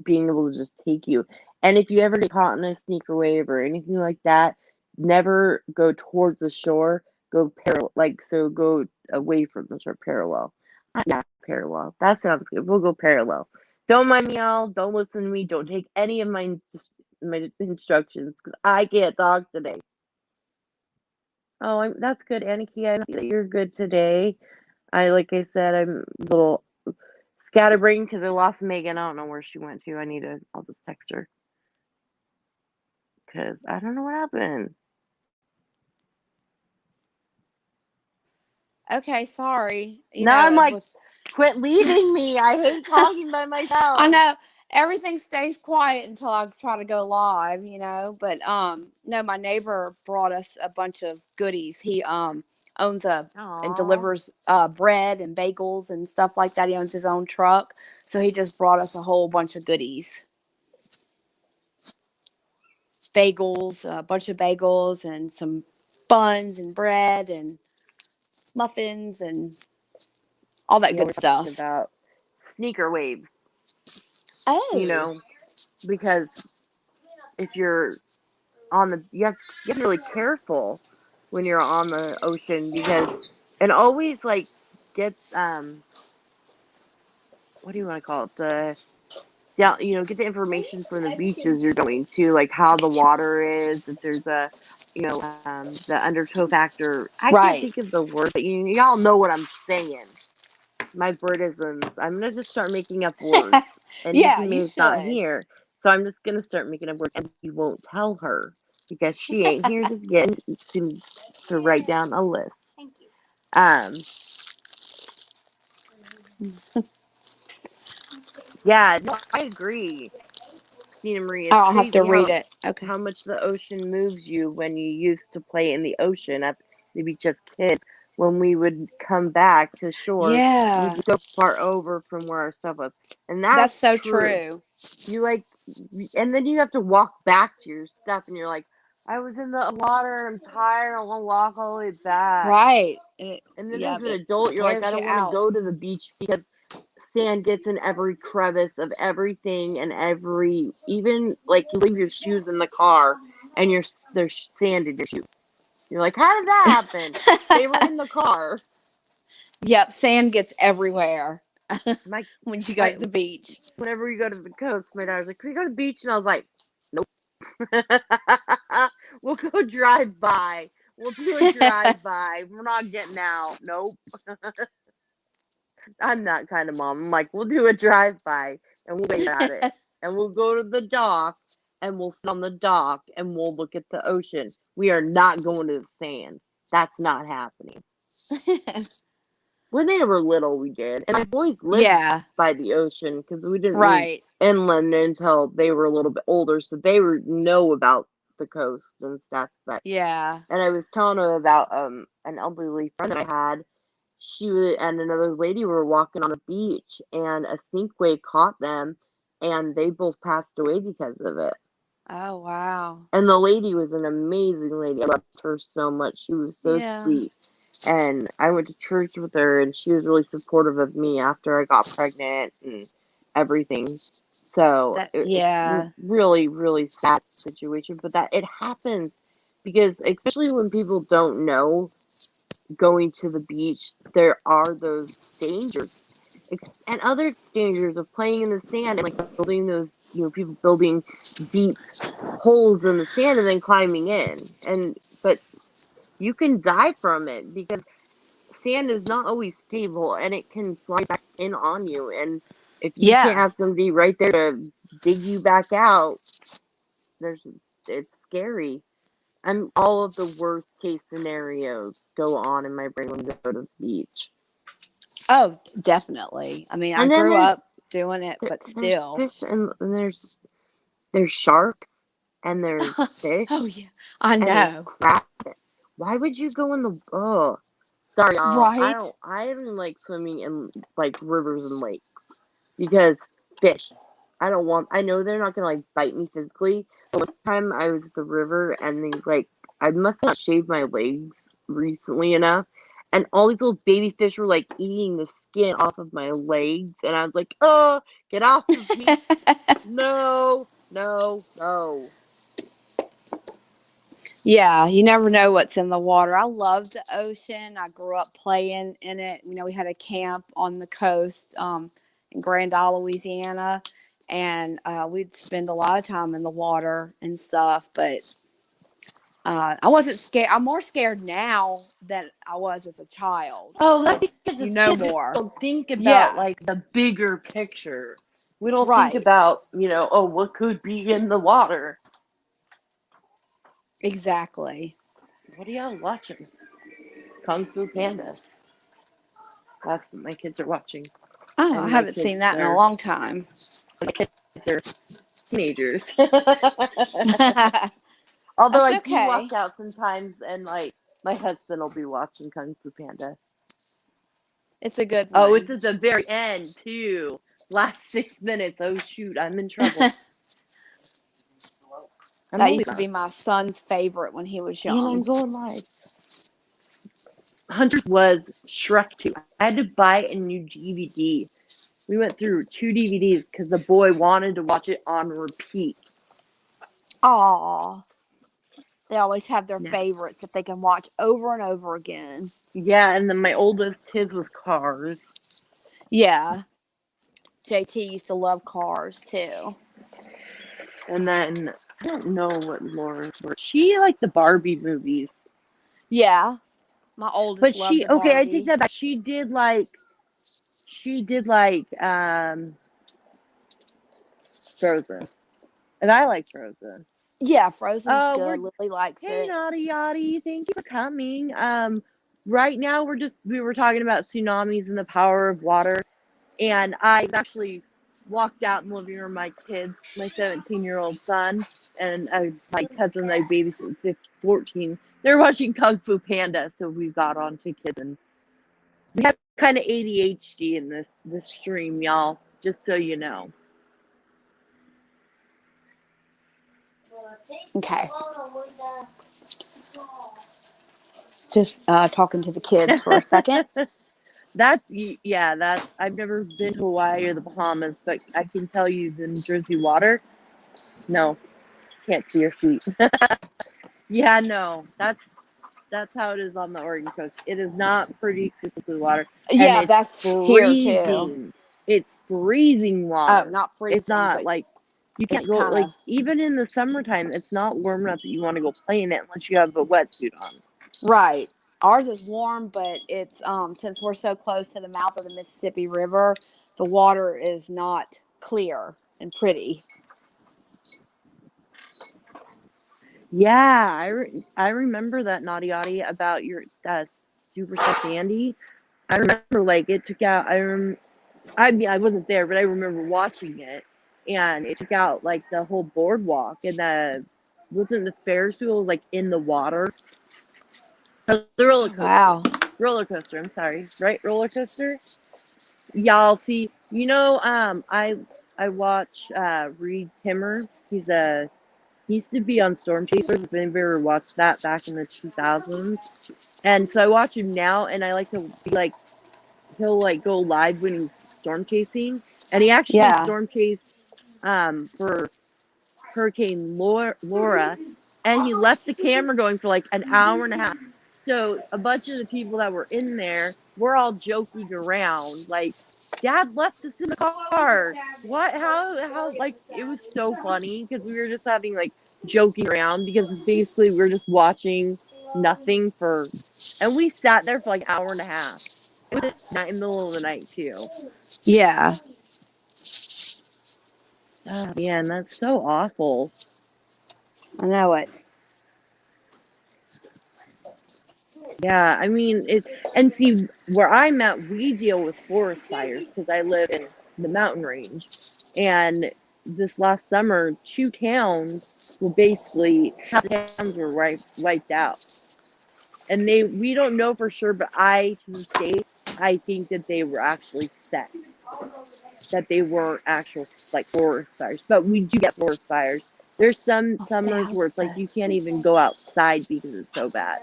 being able to just take you. And if you ever get caught in a sneaker wave or anything like that, never go towards the shore. Go parallel, like so. Go away from the shore, parallel. Yeah, parallel. That sounds good. We'll go parallel. Don't mind me, y'all. Don't listen to me. Don't take any of my instructions because I can't talk today. Oh, that's good, Aniki. I see that you're good today. Like I said, I'm a little scatterbrained because I lost Megan. I don't know where she went to. I'll just text her because I don't know what happened. Okay, sorry. Now I'm It like, was. quit leaving me. I hate talking by I myself. know everything stays quiet until I try to go live, but no, my neighbor brought us a bunch of goodies. He owns a and Aw. delivers bread and bagels and stuff like that. He owns his own truck. So he just brought us a whole bunch of goodies. Bagels, a bunch of bagels and some buns and bread and muffins and all that Yeah, good we're talking stuff. about sneaker waves, you Oh. know, because if you're on the, you have to be really careful when you're on the ocean because, and always like get, what do you want to call it? Yeah, get the information from the beaches you're going to, like how the water is, if there's the undertow factor. I can't Right. think of the word, but y'all know what I'm saying. My Britisms. I'm gonna just start making up words. And Yeah, Nikki you May's not should. here, so I'm just gonna start making up words, and we won't tell her because she ain't here to get to write down a list. Um, yeah, no, I agree. Tina Marie, it's I'll have to crazy read how it. Okay. much the ocean moves you when you used to play in the ocean at the beach as kids. When we would come back to shore, we Yeah, just go far over from where our stuff was, and that's that's so true. true. You like, and then you have to walk back to your stuff, and you're like, I was in the water, I'm tired, I want to walk all the way back. Right. And then Yeah, as an it adult, you're like, I wears you don't want to out. go to the beach because sand gets in every crevice of everything and even like you leave your shoes in the car and there's sand in your shoes. You're like, how did that happen? They were in the car. Yep, sand gets everywhere My when you go my to the beach. Whenever you go to the coast, my dad was like, can we go to the beach? And I was like, nope. We'll go drive by. We'll do a drive by. We're not getting out. Nope. I'm that kind of mom. I'm like, we'll do a drive by and we'll wait at it. And we'll go to the dock and we'll sit on the dock and we'll look at the ocean. We are not going to the sand. That's not happening. When they were little, we did. And my boys lived Yeah, by the ocean because we didn't move right. inland until they were a little bit older. So they know about the coast and stuff. Yeah. And I was telling them about an elderly friend that I had. And another lady were walking on the beach, and a sink wave caught them, and they both passed away because of it. Oh, wow. And the lady was an amazing lady. I loved her so much. She was so Yeah. sweet. And I went to church with her, and she was really supportive of me after I got pregnant and everything. So it's Yeah. really, really sad situation, but that it happens because, especially when people don't know going to the beach, there are those dangers and other dangers of playing in the sand and like building those, people building deep holes in the sand and then climbing in. But you can die from it because sand is not always stable and it can slide back in on you. And if you can't Yeah. have somebody right there to dig you back out, there's it's scary. And all of the worst case scenarios go on in my brain when we go to the beach. Oh, definitely. I mean, I And then grew up doing it, but there's still. fish and there's sharks and there's fish Oh, yeah. I and there's know. crab. Why would you go in the? Oh, sorry, y'all. Right. I don't like swimming in like rivers and lakes because fish. I don't want. I know they're not gonna like bite me physically. But one time I was at the river and they like I must not shave my legs recently enough, and all these little baby fish were like eating the skin off of my legs, and I was like, oh, get off of me! No, no, no. Yeah, you never know what's in the water. I love the ocean. I grew up playing in it. You know, we had a camp on the coast in Grand Isle, Louisiana, and we'd spend a lot of time in the water and stuff. But I wasn't scared. I'm more scared now than I was as a child Oh, that's because because you as know kids we more. don't think about Yeah, like the bigger picture. We don't think right. about, oh, what could be in the water. Exactly. What are y'all watching? Kung Fu Panda. That's what my kids are watching. Oh, I And my haven't kids seen that in a are long time. they're teenagers. That's Although I do okay. walk out sometimes and like my husband will be watching Kung Fu Panda. It's a good Oh, it's one. at the very end too. Last 6 minutes. Oh shoot, I'm in trouble. I'm That only used to be not. my son's favorite when he was And I'm young. going live. Hunters was Shrek 2. I had to buy a new DVD. We went through two DVDs because the boy wanted to watch it on repeat. Aw. They always have their Yeah. favorites that they can watch over and over again. Yeah, and then my oldest, his was Cars. Yeah. JT used to love cars too. And then I don't know what Laura. She liked the Barbie movies. Yeah. My But oldest loved she the okay, I take Barbie. that back. She did like Frozen. And I like Frozen. Yeah, Frozen's We're good. Lily likes Hey it. Naughty Yachty, thank you for coming. Right now we were talking about tsunamis and the power of water, and I actually walked out in the living room with my kids, my 17-year-old son, and my cousin I babysat since 14. They're watching Kung Fu Panda, so we got onto kids, and we have kind of ADHD in this stream, y'all. Just so you know. Okay. Just talking to the kids for a second. That's I've never been to Hawaii or the Bahamas, but I can tell you the New Jersey water. No, can't see your feet. Yeah, no, that's how it is on the Oregon coast. It is not pretty crystal clear water, and Yeah, it's that's here too. freezing. It's freezing Oh, water. not It's freezing, not but like you can't it's go kind like of even in the summertime. It's not warm enough that you want to go play in it unless you have a wetsuit on. right. Ours is warm, but it's since we're so close to the mouth of the Mississippi River, the water is not clear and pretty. Yeah, I remember that naughty Yachty about your Super Stuffed Andy. I remember like it took out. I mean I wasn't there, but I remember watching it, and it took out like the whole boardwalk, and the wasn't the Ferris wheel like in the water. The roller Oh, coaster, wow. roller coaster. I'm sorry, right? Roller coaster. Y'all see, I watch Reed Timmer. He used to be on Storm Chasers. If anybody ever watched that back in the 2000s, and so I watch him now, and I like to be like he'll like go live when he's storm chasing, and he actually Yeah. storm chased for Hurricane Laura, and he left the camera going for like an hour and a half. So a bunch of the people that were in there were all joking around, like, "Dad left us in the car. What? How?" Like it was so funny because we were just having like joking around because basically we were just watching nothing for, and we sat there for like an hour and a half. It was in the middle of the night too. Yeah. Oh man, that's so awful. I know it. Yeah, I mean it, and see where I'm at, we deal with forest fires because I live in the mountain range, and this last summer, two towns were basically half the towns were wiped out. And we don't know for sure, but to this day, I think that they were actually set, that they weren't actual like forest fires. But we do get forest fires. There's some I'll stay summers out where of it's like this. you can't even go outside because it's so bad.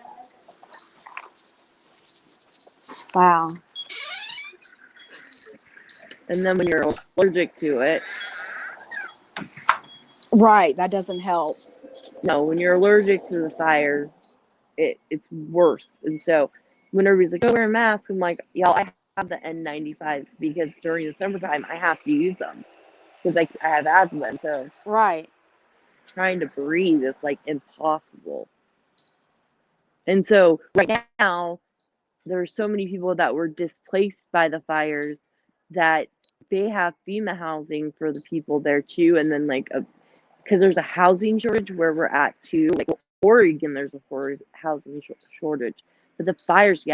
Wow. And then when you're allergic to it, Right. That doesn't help. no, when you're allergic to the fire, it's worse. And so when everybody's like, "Oh, wear a mask," I'm like, y'all, I have the N95s because during the summertime I have to use them because I have asthma. And so Right. trying to breathe is like impossible. And so right now there are so many people that were displaced by the fires that they have FEMA housing for the people there too, and then like because there's a housing shortage where we're at too. Like Oregon, there's a housing shortage. But the fires,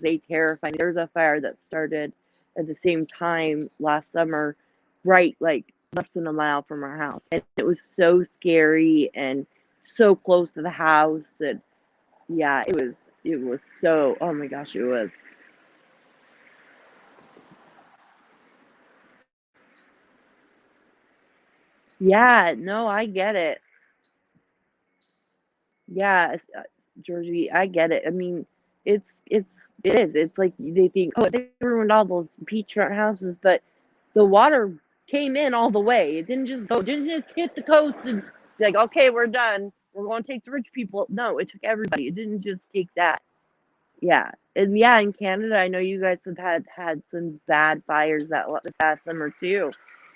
they terrify me. There's a fire that started at the same time last summer, right, like less than a mile from our house. And it was so scary and so close to the house that, yeah, it was so, oh my gosh, it was. Yeah, no, I get it. Yeah, Georgie, I get it. I mean, it is. It's like they think, oh, they ruined all those beachfront houses, but the water came in all the way. It didn't just go, it didn't just hit the coast and be like, okay, we're done. We're going to take the rich people. No, it took everybody. It didn't just take that. Yeah, and yeah, in Canada, I know you guys have had some bad fires this past summer too.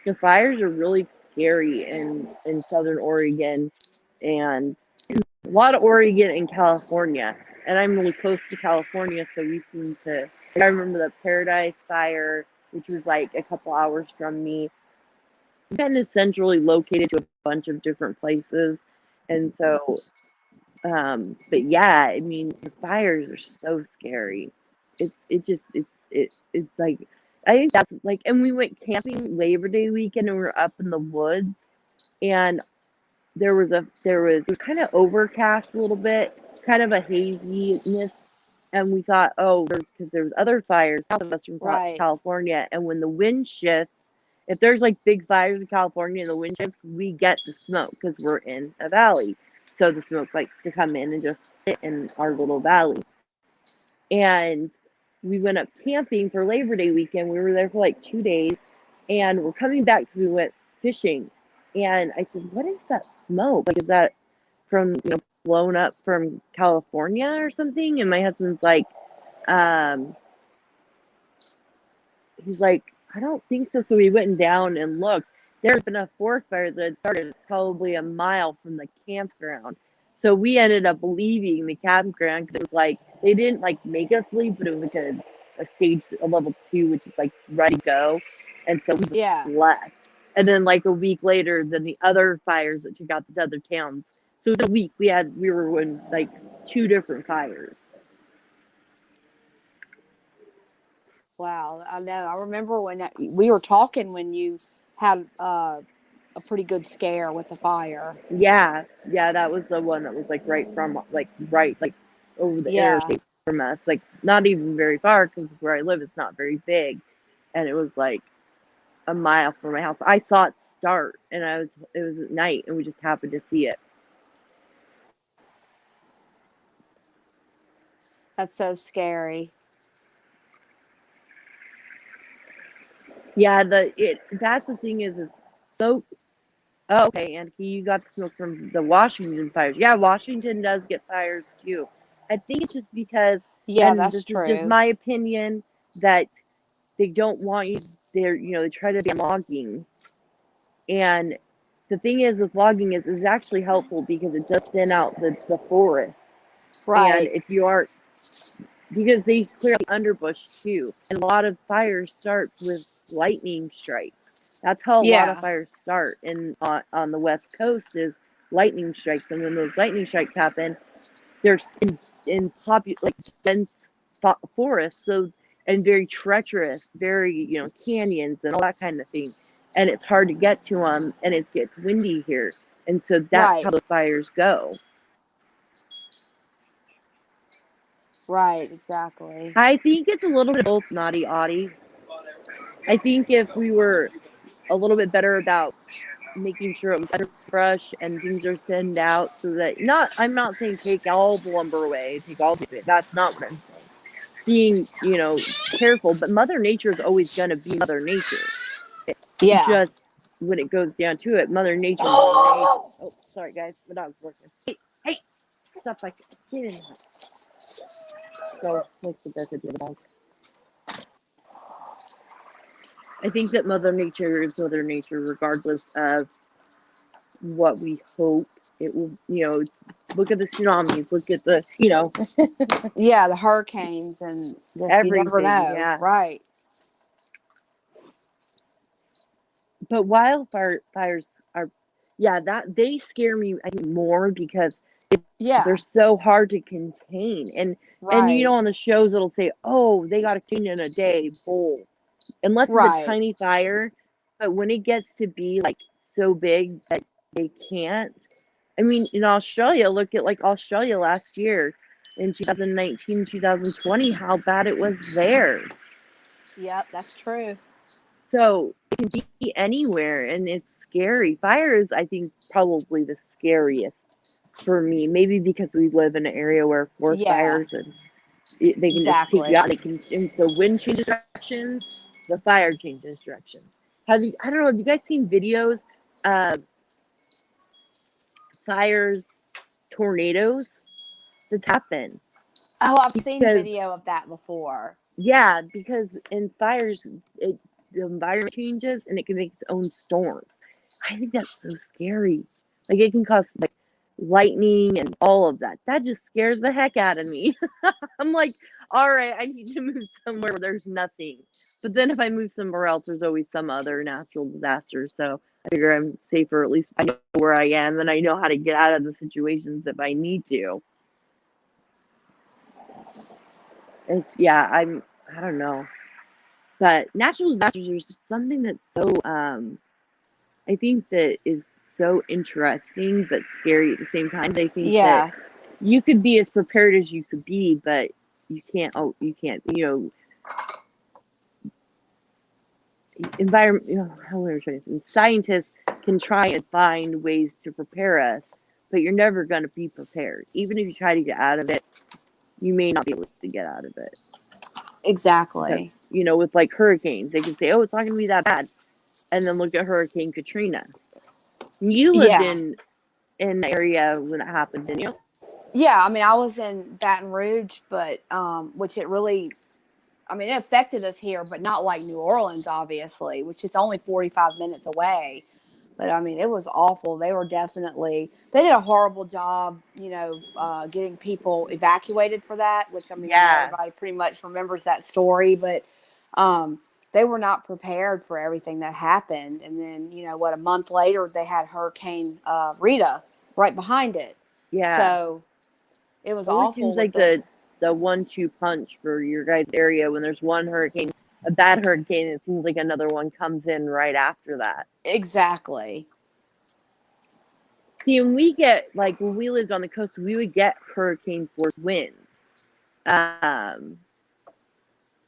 The fires are really scary in Southern Oregon, and a lot of Oregon and California, and I'm really close to California, so we seem to. Like, I remember the Paradise Fire, which was like a couple hours from me. It's kind of centrally located to a bunch of different places, and so. But yeah, I mean, the fires are so scary. It's like I think that's like, and we went camping Labor Day weekend, and we were up in the woods, and it was kind of overcast a little bit, kind of a haziness, and we thought, oh, because there was other fires south of us from Right. California, and when the wind shifts, if there's like big fires in California and the wind shifts, we get the smoke because we're in a valley, so the smoke likes to come in and just sit in our little valley. And we went up camping for Labor Day weekend. We were there for like 2 days, and we're coming back because we went fishing. And I said, "What is that smoke? Like, is that from blown up from California or something?" And my husband's like, um, he's like, "I don't think so." So we went down and looked. There's been a forest fire that had started probably a mile from the campground. So we ended up leaving the campground because it was like they didn't like make us leave, but it was like a stage, a level 2, which is like ready to go. And so we just Yeah. left. And then like a week later, then the other fires that took out the other towns. So it was a week. We were in like 2 different fires. Wow. I know. I remember when we were talking when you had a pretty good scare with the fire. Yeah, yeah, that was the one that was like right like over the Yeah. interstate from us, like not even very far because where I live it's not very big, and it was like a mile from my house. I saw it start, and it was at night, and we just happened to see it. That's so scary. Yeah, that's the thing is so. Oh, okay, and you got the smoke from the Washington fires. Yeah, Washington does get fires too. I think it's just because, Yeah, and that's this is just true. my opinion, that they don't want you there, they try to ban logging. And the thing is with logging is it's actually helpful because it does thin out the forest. And Right. if you are, because they clear out the underbush too. And a lot of fires start with lightning strikes. That's how a lot of Yeah. fires start on the west coast is lightning strikes. And when those lightning strikes happen, they're in like dense forests, so, and very treacherous, very canyons and all that kind of thing, and it's hard to get to them, and it gets windy here, and so that's how Right. the fires go. Right, exactly. I think it's a little bit both naughty oddie. I think if we were a little bit better about making sure it was underbrush and things are thinned out so that not I'm not saying take all the lumber away, take all the it. That's not what I'm saying. Being, careful, but Mother Nature is always gonna be Mother Nature. Yeah. Just when it goes down to it, Mother Nature, Mother Nature. Oh, sorry guys, my dog's working. Hey, hey, stop like get in there. So let's put that to the dog. I think that Mother Nature is Mother Nature regardless of what we hope it will, look at the tsunamis, look at the, Yeah, the hurricanes and just you never everything, know. yeah. Right. But wildfire fires are, yeah, that they scare me, I think, more because they're Yeah. so hard to contain. And Right. on the shows it'll say, oh, they got to contain in a day, boom. Unless it's a Right. tiny fire, but when it gets to be like so big that they can't. I mean, in Australia, look at like Australia last year in 2019, 2020, how bad it was there. Yep, that's true. So it can be anywhere and it's scary. Fire is, I think, probably the scariest for me. Maybe because we live in an area where forest Yeah, fires and they can just take you exactly. out. And the wind changes directions, the fire changes directions. I don't know, have you guys seen videos of fires, tornadoes that's happen? Oh, I've seen Because video of that before. yeah, because in fires, the environment changes and it can make its own storms. I think that's so scary. Like it can cause like lightning and all of that. That just scares the heck out of me. I'm like, all right, I need to move somewhere where there's nothing. But then if I move somewhere else, there's always some other natural disaster. So I figure I'm safer. At least I know where I am and I know how to get out of the situations if I need to. It's yeah, I don't know. But natural disasters are just something that's so I think that is so interesting but scary at the same time. I think that Yeah. you could be as prepared as you could be, but you can't, environment, how are we trying to say? Scientists can try and find ways to prepare us, but you're never going to be prepared. Even if you try to get out of it, you may not be able to get out of it. Because, Exactly. with like hurricanes, they can say, oh, it's not going to be that bad. And then look at Hurricane Katrina. You lived Yeah. in the area when it happened, didn't you? Yeah, I mean, I was in Baton Rouge, but which it really, I mean, it affected us here, but not like New Orleans, obviously, which is only 45 minutes away. But I mean, it was awful. They did a horrible job, getting people evacuated for that, which I mean, I know Yeah, everybody pretty much remembers that story, but um, they were not prepared for everything that happened. And then, a month later, they had Hurricane Rita right behind it. yeah. So it was Always awful seems with like the, the 1-2 punch for your guys' area when there's one hurricane, a bad hurricane, it seems like another one comes in right after that. exactly. See, and we get like when we lived on the coast, we would get hurricane force winds. Um,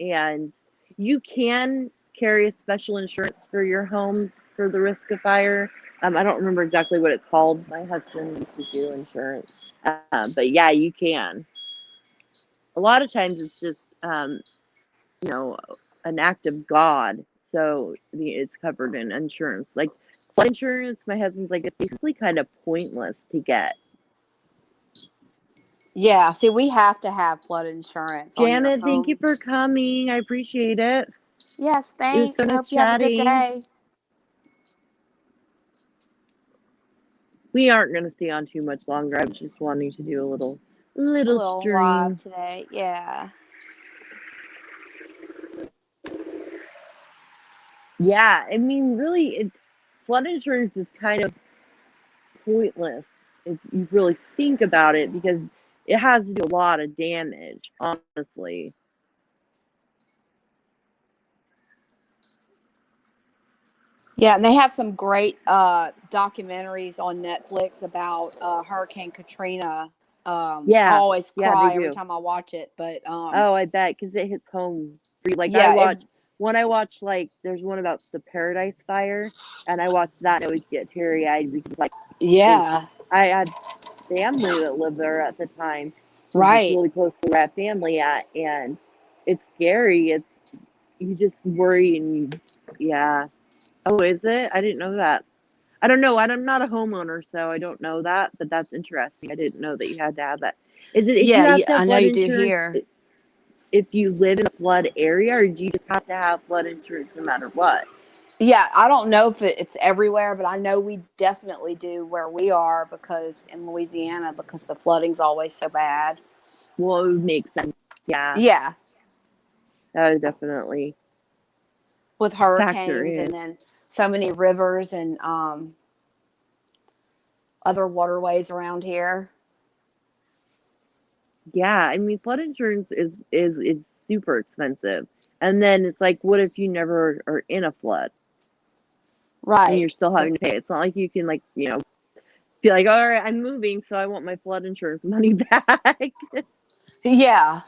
and you can carry a special insurance for your homes for the risk of fire. I don't remember exactly what it's called. My husband used to do insurance. But yeah, you can. A lot of times it's just, you know, an act of God. So it's covered in insurance. Like flood insurance, my husband's like, it's basically kind of pointless to get. Yeah. See, we have to have flood insurance on your Janet, thank you home. for coming. I appreciate it. Yes. It was so Thanks. I nice hope you have a good chatting. day. We aren't going to stay on too much longer. I was just wanting to do a A little little live stream. today. Yeah. Yeah, I mean, really, flood insurance is kind of pointless if you really think about it because it has to do a lot of damage, honestly. Yeah, and they have some great documentaries on Netflix about Hurricane Katrina. I Yeah, always yeah, they cry every do. time I watch it, but Oh, I bet because it hits home. Like I yeah, watch when I watch like there's one about the Paradise Fire, and I watch that and I always get teary eyed because like they, yeah, I had family that lived there at the time because it's right. really close to where I have family at, and it's scary. It's you just worry and you, yeah. Oh, is it? I didn't know that. I don't know. I'm not a homeowner, so I don't know that, but that's interesting. I didn't know that you had to have that. Is it if you Yeah, have yeah, to have I know flood you do insurance here. if you live in a flood area, or do you just have to have flood insurance no matter what? Yeah, I don't know if it's everywhere, but I know we definitely do where we are because in Louisiana because the flooding's always so bad. Well, it would make sense. Yeah, Yeah, that would definitely with factor hurricanes and in. then so many rivers and other waterways around here. Yeah, I mean, flood insurance is super expensive. And then it's like, what if you never are in a flood and Right. you're still having to pay? It's not like you can like, be like, all right, I'm moving, so I want my flood insurance money back. Yeah.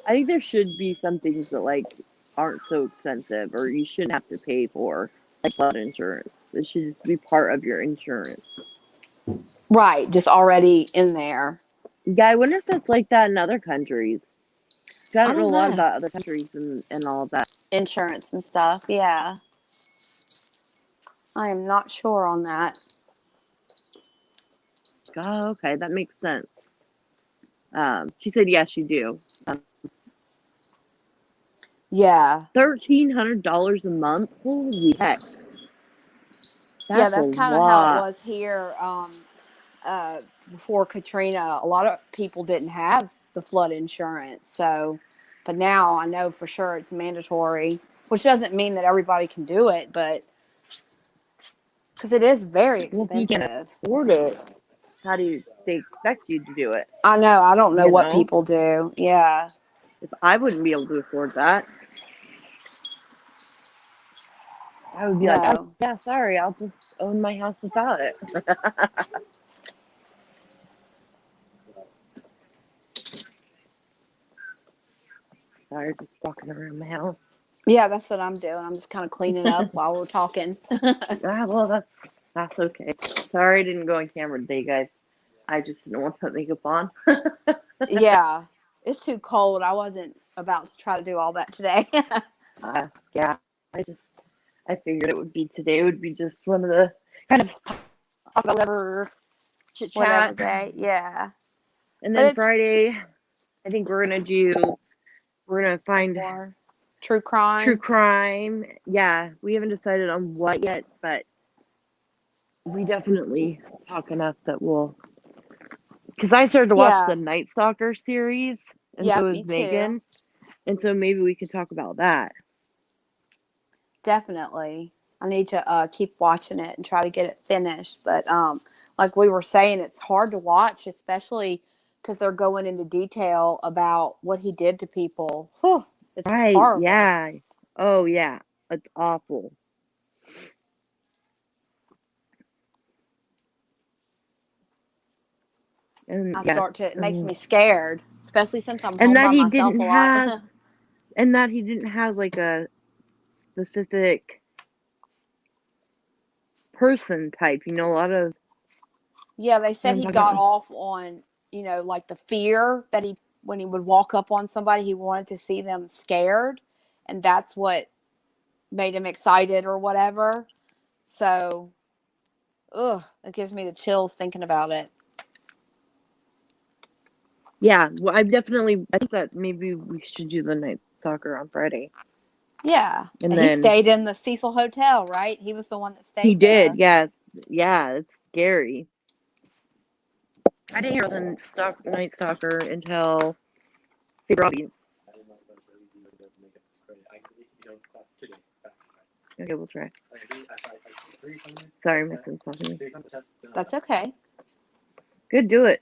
I think there should be some things that like aren't so expensive or you shouldn't have to pay for, like flood insurance. It should just be part of your insurance. Right. Just already in there. Yeah, I wonder if that's like that in other countries. I I don't know don't a lot know. about other countries and all of that. Insurance and stuff. Yeah. I am not sure on that. Oh, okay, that makes sense. She said yes, you do. Yeah. $1,300 a month. Holy heck, Yeah, that's a that's kind of how it lot. was here uh, before Katrina. A lot of people didn't have the flood insurance. So, but now I know for sure it's mandatory, which doesn't mean that everybody can do it, but because it is very Well, if you can expensive. afford it, how do they expect you to do it? I know. I don't know You what know, people do. Yeah. if I wouldn't be able to afford that, I would be like, oh No. yeah, sorry, I'll just own my house without it. Sorry, just walking around my house. Yeah, that's what I'm doing. I'm just kind of cleaning up while we're talking. Ah, well, that's okay. Sorry, I didn't go on camera today, guys. I just didn't want to put makeup on. Yeah. It's too cold. I wasn't about to try to do all that today. Yeah, I figured it would be today. It would be just one of the kind of talk about whatever chit Whatever chat, day. Yeah. and But then it's Friday, I think we're gonna some find more true true crime. crime. Yeah, we haven't decided on what yet, but we definitely talk enough that we'll. Because I started to watch the Yeah. Night Stalker series, and Yeah, so is me too. Megan, and so maybe we could talk about that. Definitely. I need to keep watching it and try to get it finished. But like we were saying, it's hard to watch, especially because they're going into detail about what he did to people. Whew, it's Right? horrible. Yeah. Oh yeah, it's awful. And I yeah, start to, it makes and, me scared, especially since I'm and home that by he myself didn't a lot. have, and that he didn't have like a specific person type. A lot of Yeah, they what said I'm he talking got about. off on, like the fear that when he would walk up on somebody, he wanted to see them scared. And that's what made him excited or whatever. So, ugh, it gives me the chills thinking about it. Yeah, well, I think that maybe we should do the night soccer on Friday. Yeah. And He then stayed in the Cecil Hotel, right? He was the one that he stayed did, there. yeah, yeah, it's scary. I didn't hear about the night stalker until Saber Robbie. Okay, we'll try. Sorry, my son's talking to me. That's okay. Good, do it.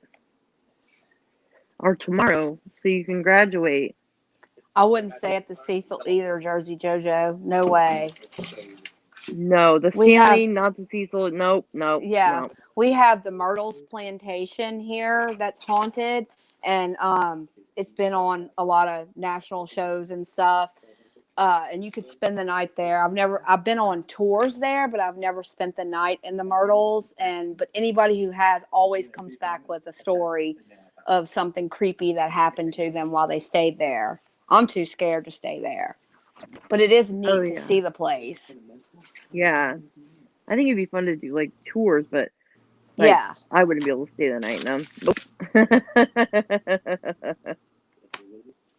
Or tomorrow, so you can graduate. I wouldn't stay at the Cecil either, Jersey JoJo. No way. No, the We have, Stanley, not the Cecil. Nope, nope, yeah, nope. We have the Myrtles Plantation here that's haunted, and it's been on a lot of national shows and stuff. And you could spend the night there. I've been on tours there, but I've never spent the night in the Myrtles. But anybody who has always comes back with a story of something creepy that happened to them while they stayed there. I'm too scared to stay there, but it is Oh neat to yeah, see the place. yeah. I think it'd be fun to do like tours, but like Yeah, I wouldn't be able to stay the night in them. Nope.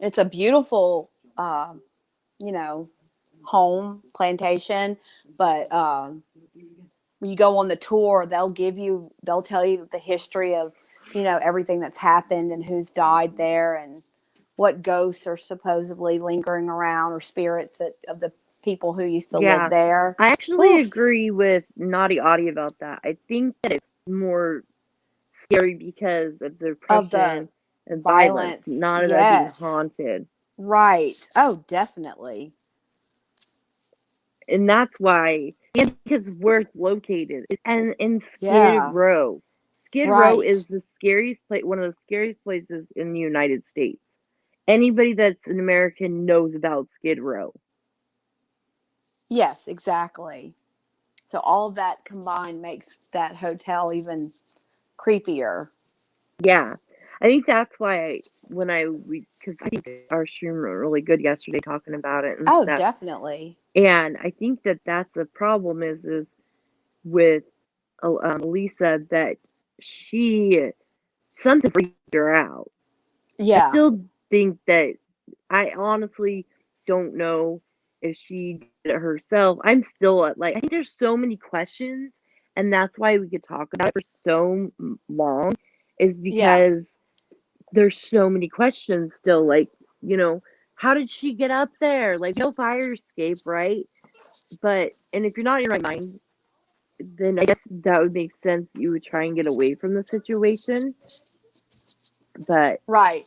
it's a beautiful, you know, home plantation, but when you go on the tour, they'll tell you the history of, everything that's happened and who's died there and what ghosts are supposedly lingering around or spirits of the people who used to live Yeah, there. I actually Oof, agree with Naughty Audie about that. I think that it's more scary because of the of the oppression and violence, violence. not about being Yes. haunted. Right. Oh, definitely. And that's why, and because where it's located, and in Skid Yeah. Row. Skid Row Right. is the scariest place, one of the scariest places in the United States. Anybody that's an American knows about Skid Row. Yes, exactly. So all of that combined makes that hotel even creepier. Yeah, I think that's why because I think our stream were really good yesterday talking about it and Oh, stuff. definitely. And I think that that's the problem is with Lisa that she something freaked her out. I Yeah. still think that I honestly don't know if she did it herself. I'm still like I think there's so many questions, and that's why we could talk about it for so long, is Yeah. because there's so many questions still. Like how did she get up there? Like no fire escape, right? But and if you're not in your right mind, then I guess that would make sense. You would try and get away from the situation, but Right.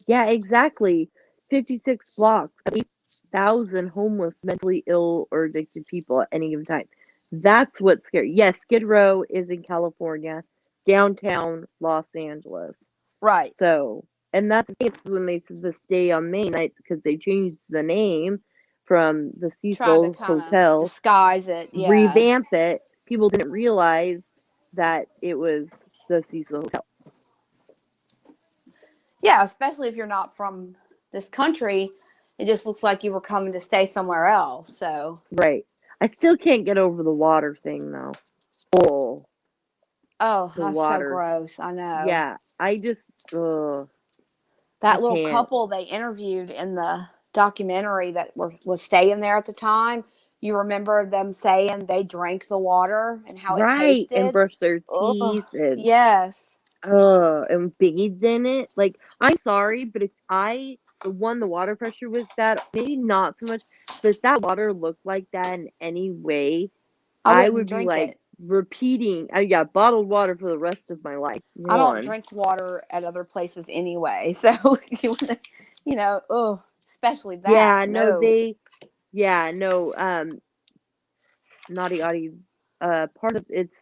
yeah, exactly. 56 blocks, 8,000 homeless, mentally ill, or addicted people at any given time. That's what's scary. Yes, Skid Row is in California, downtown Los Angeles. Right. So, and that's when they said this day on May night because they changed the name from the Trying to Cecil kind of Hotel, disguise it. Yeah. revamp it. People didn't realize that it was the Cecil Hotel. Yeah, especially if you're not from this country, it just looks like you were coming to stay somewhere else. So, Right. I still can't get over the water thing though. Oh, oh, the that's so water. gross. I know. Yeah, I just, I That little can't. couple they interviewed in the documentary that was staying there at the time, you remember them saying they drank the water and how it Right, and tasted? brush their Oh, teeth and yes. bathed in it. Like, I'm sorry, but if the water pressure was bad, maybe not so much, but if that water looked like that in any way, I I wouldn't would be drink like it. repeating, I got bottled water for the rest of my life. I don't One. drink water at other places anyway. So, oh, especially that. Yeah, no, No. yeah, no, Naughty Audie, part of it's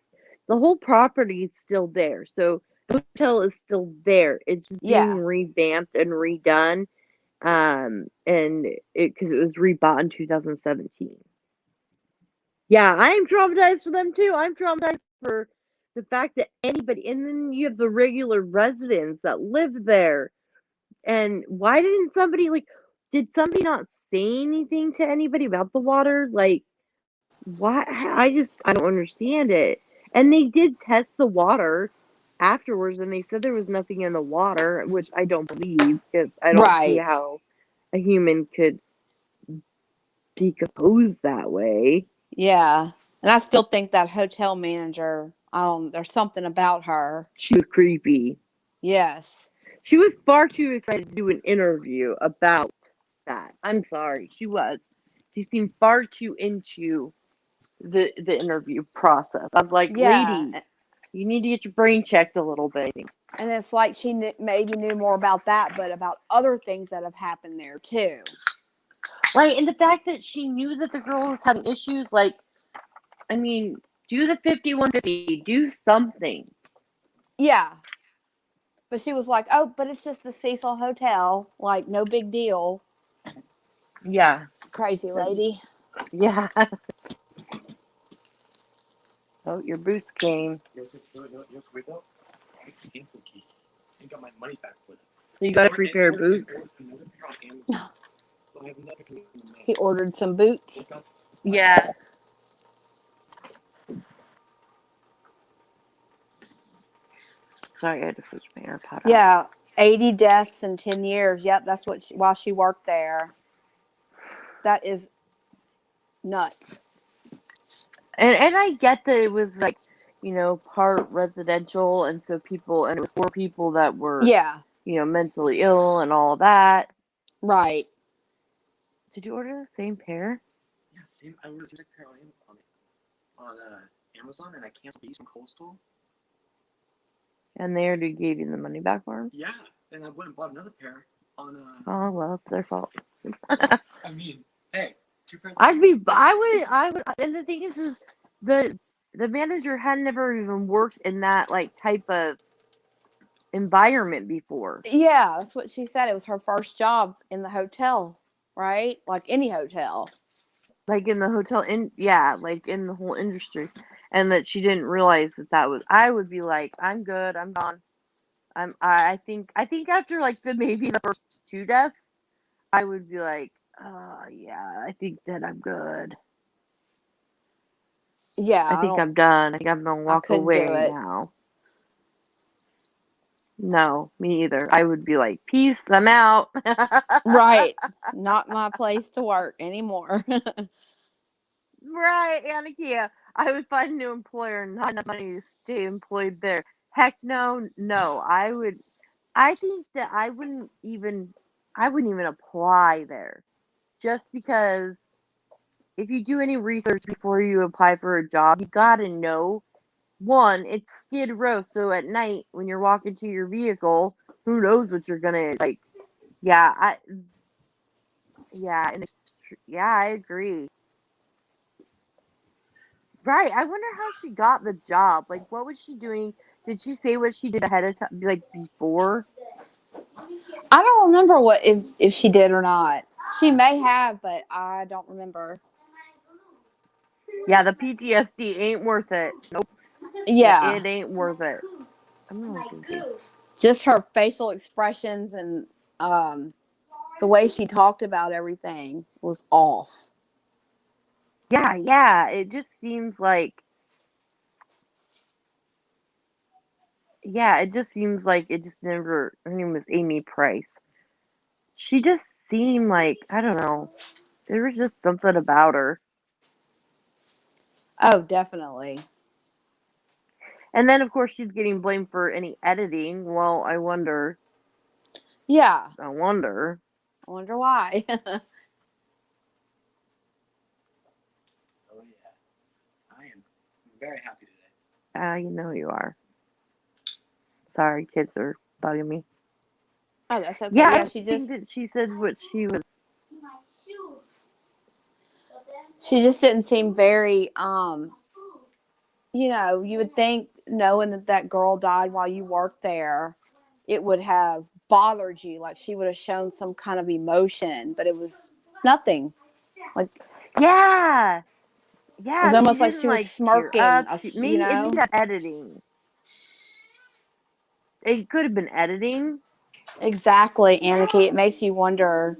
the whole property is still there. So the hotel is still there. It's just being Yeah. revamped and redone. And because it was rebought in 2017. Yeah, I am traumatized for them too. I'm traumatized for the fact that anybody, and then you have the regular residents that live there. And why didn't somebody did somebody not say anything to anybody about the water? Like, why? I don't understand it. And they did test the water afterwards, and they said there was nothing in the water, which I don't believe because I don't see Right. how a human could decompose that way. Yeah. And I still think that hotel manager, there's something about her. She was creepy. Yes. She was far too excited to do an interview about that. I'm sorry, she was. She seemed far too into the interview process. I was like, Yeah. lady, you need to get your brain checked a little bit. And it's like she maybe knew more about that, but about other things that have happened there too. Right, and the fact that she knew that the girl was having issues, like, I mean, Do the 5150. Do something. Yeah. But she was like, oh, but it's just the Cecil Hotel. Like, no big deal. Yeah. Crazy lady. Yeah. Oh, your boots came. So you got a free pair of boots? He ordered some boots. Yeah. Sorry, I had to switch my AirPod out. Yeah. 80 deaths in 10 years. Yep. That's what while she worked there. That is nuts. And I get that it was like, part residential, and so and it was for people that were, Yeah. mentally ill and all that. Right. Did you order the same pair? Yeah, same. I ordered the same pair on Amazon, and I canceled these from Coastal. And they already gave you the money back for them? Yeah, and I went and bought another pair on. Oh, well, it's their fault. I mean, hey, 2 pairs. I would, and the thing is the manager had never even worked in that like type of environment before. Yeah. That's what she said. It was her first job in the hotel, right? Like any hotel. Like in the hotel, like in the whole industry, and that she didn't realize that was. I would be like, I'm good, I'm gone. I think after like maybe the first 2 deaths, I would be like, yeah, I think that I'm good. Yeah. I think I'm done. I think I'm gonna I walk couldn't do away it. now. No, me either. I would be like, peace, I'm out. Right. Not my place to work anymore. Right, Anakia. I would find a new employer and not enough money to stay employed there. Heck no, no. I think that I wouldn't even apply there. Just because if you do any research before you apply for a job, you gotta know, one, it's Skid Row, so at night when you're walking to your vehicle, who knows what you're gonna like. Yeah, and yeah, I agree. Right. I wonder how she got the job. Like, what was she doing? Did she say what she did ahead of time, like before? I don't remember what if she did or not. She may have, but I don't remember. Yeah, the PTSD ain't worth it. Nope. Yeah. It ain't worth it. I'm really busy. Just her facial expressions and um the way she talked about everything was off. Yeah. It just seems like, it just never. Her name was Amy Price. She just seemed like, I don't know. There was just something about her. Oh, definitely. And then, of course, she's getting blamed for any editing. Well, I wonder. Yeah. I wonder. I wonder why. Oh yeah, I am very happy today. You know you are. Sorry, kids are bugging me. Oh, that's okay. Yeah, Yeah, I think that she said what she was. she just didn't seem very you would think knowing that that girl died while you worked there, it would have bothered you. Like she would have shown some kind of emotion, but it was nothing. Like Yeah, it was she almost like didn't she was like tear smirking up. us, Maybe that editing. It could have been editing. Exactly, Anarchy. It makes you wonder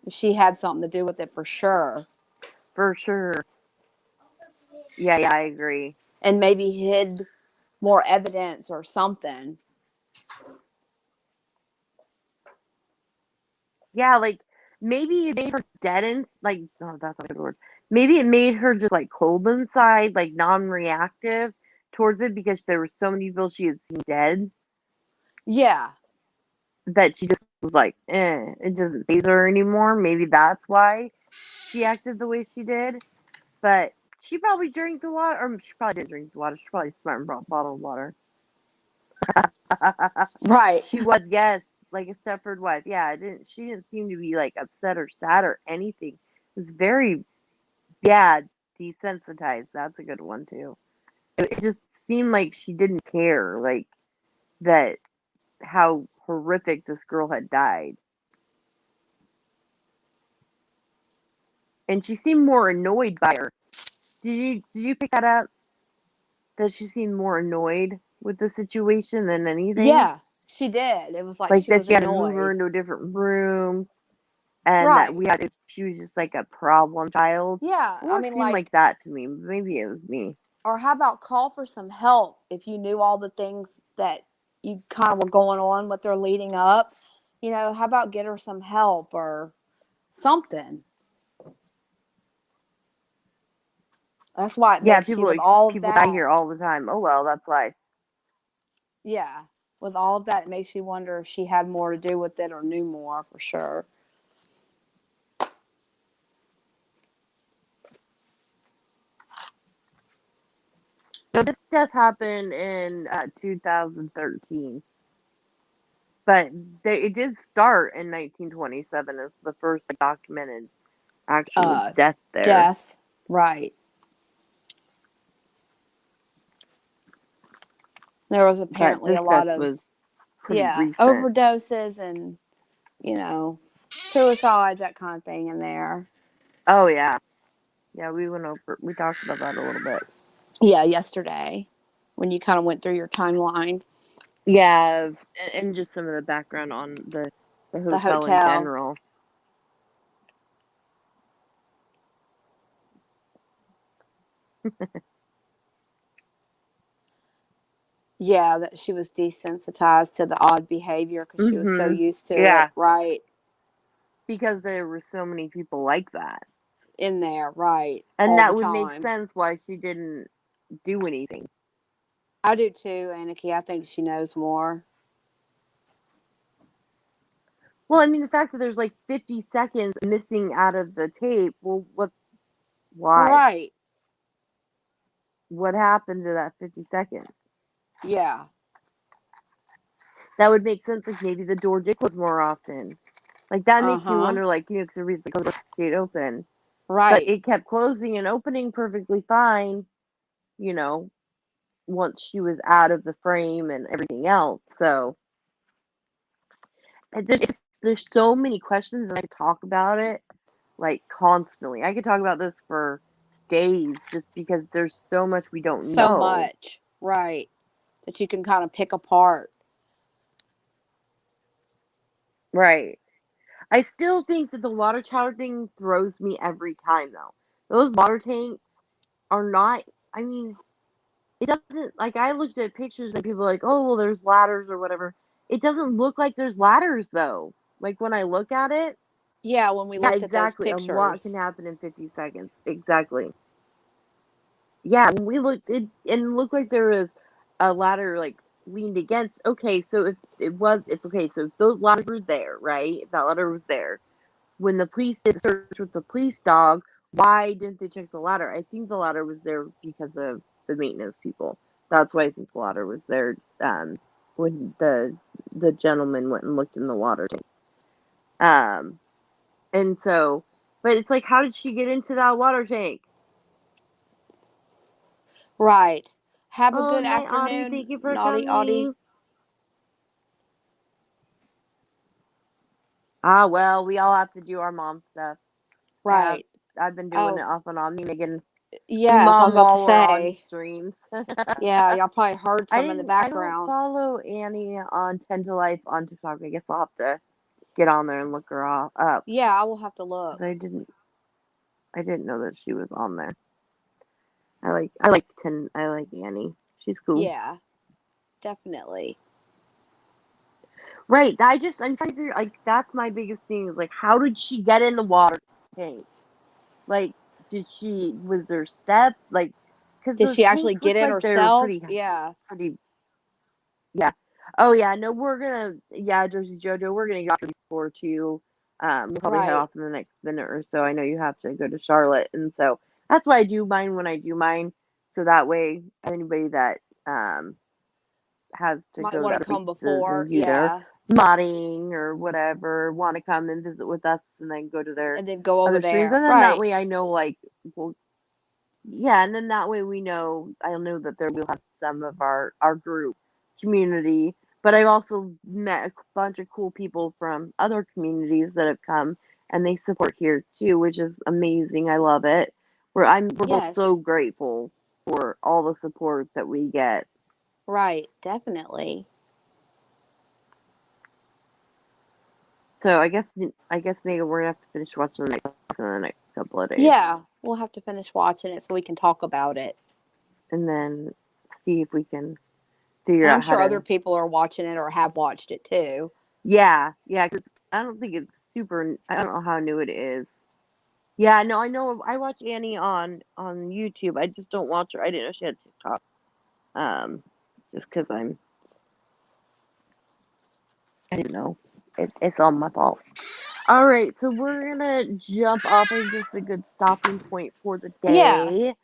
if she had something to do with it for sure. For sure. Yeah, I agree. And maybe hid more evidence or something. Yeah, like maybe it made her dead and like, no, that's not a good word. Maybe it made her just like cold inside, like non-reactive towards it because there were so many people she had seen dead Yeah. that she just was like, it doesn't faze her anymore. Maybe that's why she acted the way she did. But she probably drank the water, or she probably didn't drink the water. She probably smart and brought bottled water. Right. She was, yes, like a Stepford wife. Yeah, she didn't seem to be like upset or sad or anything. It was very, yeah, desensitized. That's a good one too. It just seemed like she didn't care, like that how horrific this girl had died. And she seemed more annoyed by her. Did you pick that up? That she seemed more annoyed with the situation than anything? Yeah, she did. It was like Like she that was she had to move her annoyed. into a different room and that Right. she was just like a problem child. Yeah. It I almost mean, seemed like like, that to me. Maybe it was me. or how about call for some help if you knew all the things that you kind of were going on, what they're leading up? You know, how about get her some help or something? That's why it Yeah, makes you, people with like all of people die that, here all the time. Oh well, that's life. yeah, with all of that, it makes you wonder if she had more to do with it or knew more for sure. So this death happened in 2013, but it did start in 1927 as the first documented actual Uh, death there. Death, right. There was But apparently this a death lot of, was pretty yeah, recent. overdoses and, you know, suicides, that kind of thing in there. Oh yeah, yeah. We talked about that a little bit. Yeah, yesterday when you kind of went through your timeline. Yeah, and just some of the background on the The hotel in hotel. general. Yeah, that she was desensitized to the odd behavior because she was so Mhm. used to it, Yeah, right? because there were so many people like that, In there, right? and All the that would make time. sense why she didn't do anything. I do too, Aniki. I think she knows more. Well, I mean, the fact that there's like 50 seconds missing out of the tape. Well, why? Right. What happened to that 50 seconds? Yeah. That would make sense. Like maybe the door did close more often. Like that Uh makes you huh. wonder. Like because the reason the door stayed open, but Right. it kept closing and opening perfectly fine. You know, once she was out of the frame and everything else. So there's so many questions and I could talk about it like constantly. I could talk about this for days just because there's so much we don't So know. much. Right. That you can kind of pick apart. Right. I still think that the water tower thing throws me every time though. Those water tanks are not I mean, it doesn't like I looked at pictures and people are like, "Oh, well there's ladders or whatever." It doesn't look like there's ladders though. Like when I look at it, Yeah, when we yeah, looked at those exactly. A lot can pictures. happen in 50 seconds. Exactly. Yeah, when we looked it and it looked like there was a ladder like leaned against. Okay, so if okay, so if those ladders were there, right? If that ladder was there, when the police did the search with the police dog, why didn't they check the ladder? I think the ladder was there because of the maintenance people. That's why I think the ladder was there when the gentleman went and looked in the water tank. Um, and so, but it's like, how did she get into that water tank? Right. Have a Oh, good hi, Audie. Thank afternoon, you for Naughty Audie. coming. Ah, well, we all have to do our mom stuff. I have. Right. I've been doing it Oh, off and on. Me making yes. I was mom about to while we're on say. streams. Yeah, y'all probably heard some in the I don't background. follow Annie on 10 to Life on TikTok. I guess I'll have to get on there and look her up Yeah, I will have to because look. I didn't know that she was on there. I like Annie. She's cool. Yeah, definitely. Right. I'm trying to figure like that's my biggest thing is like how did she get in the water tank? Like was there step like because Did those she actually tanks get look in like they're herself? Yeah. pretty yeah. Oh yeah, no, yeah, Jersey Jojo, we're gonna get off before too. We'll probably head Right. off in the next minute or so. I know you have to go to Charlotte, and so that's why I do mine when I do mine. So that way, anybody that has to Might go to want to other come places before. and do their Yeah. modding or whatever, want to come and visit with us, and then go to their And then go over other streams, there. and then that Right. way I know like well Yeah, and then that way we know. I know that there will have some of our group community, but I've also met a bunch of cool people from other communities that have come and they support here too, which is amazing. I love it. We're both so Yes. grateful for all the support that we get. Right. Definitely. So I guess maybe we're gonna have to finish watching the next in the next couple of days, Yeah. We'll have to finish watching it so we can talk about it. and then see if we can figure And I'm out how sure other to. people are watching it or have watched it too. Yeah, yeah. Because I don't think it's super. I don't know how new it is. Yeah, no, I know. I watch Annie on YouTube. I just don't watch her. I didn't know she had TikTok. Just because I didn't know. It's all my fault. All right, so we're gonna jump off. I think this is a good stopping point for the Yeah. day.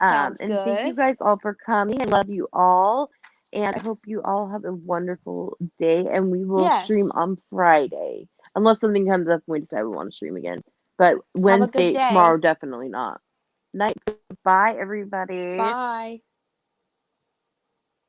Sounds And thank you good. guys all for coming. I love you all, and I hope you all have a wonderful day. And we will stream Yes. on Friday, unless something comes up and we decide we want to stream again. But Have a good Wednesday, tomorrow, day. definitely not. Night. Bye, everybody. Bye.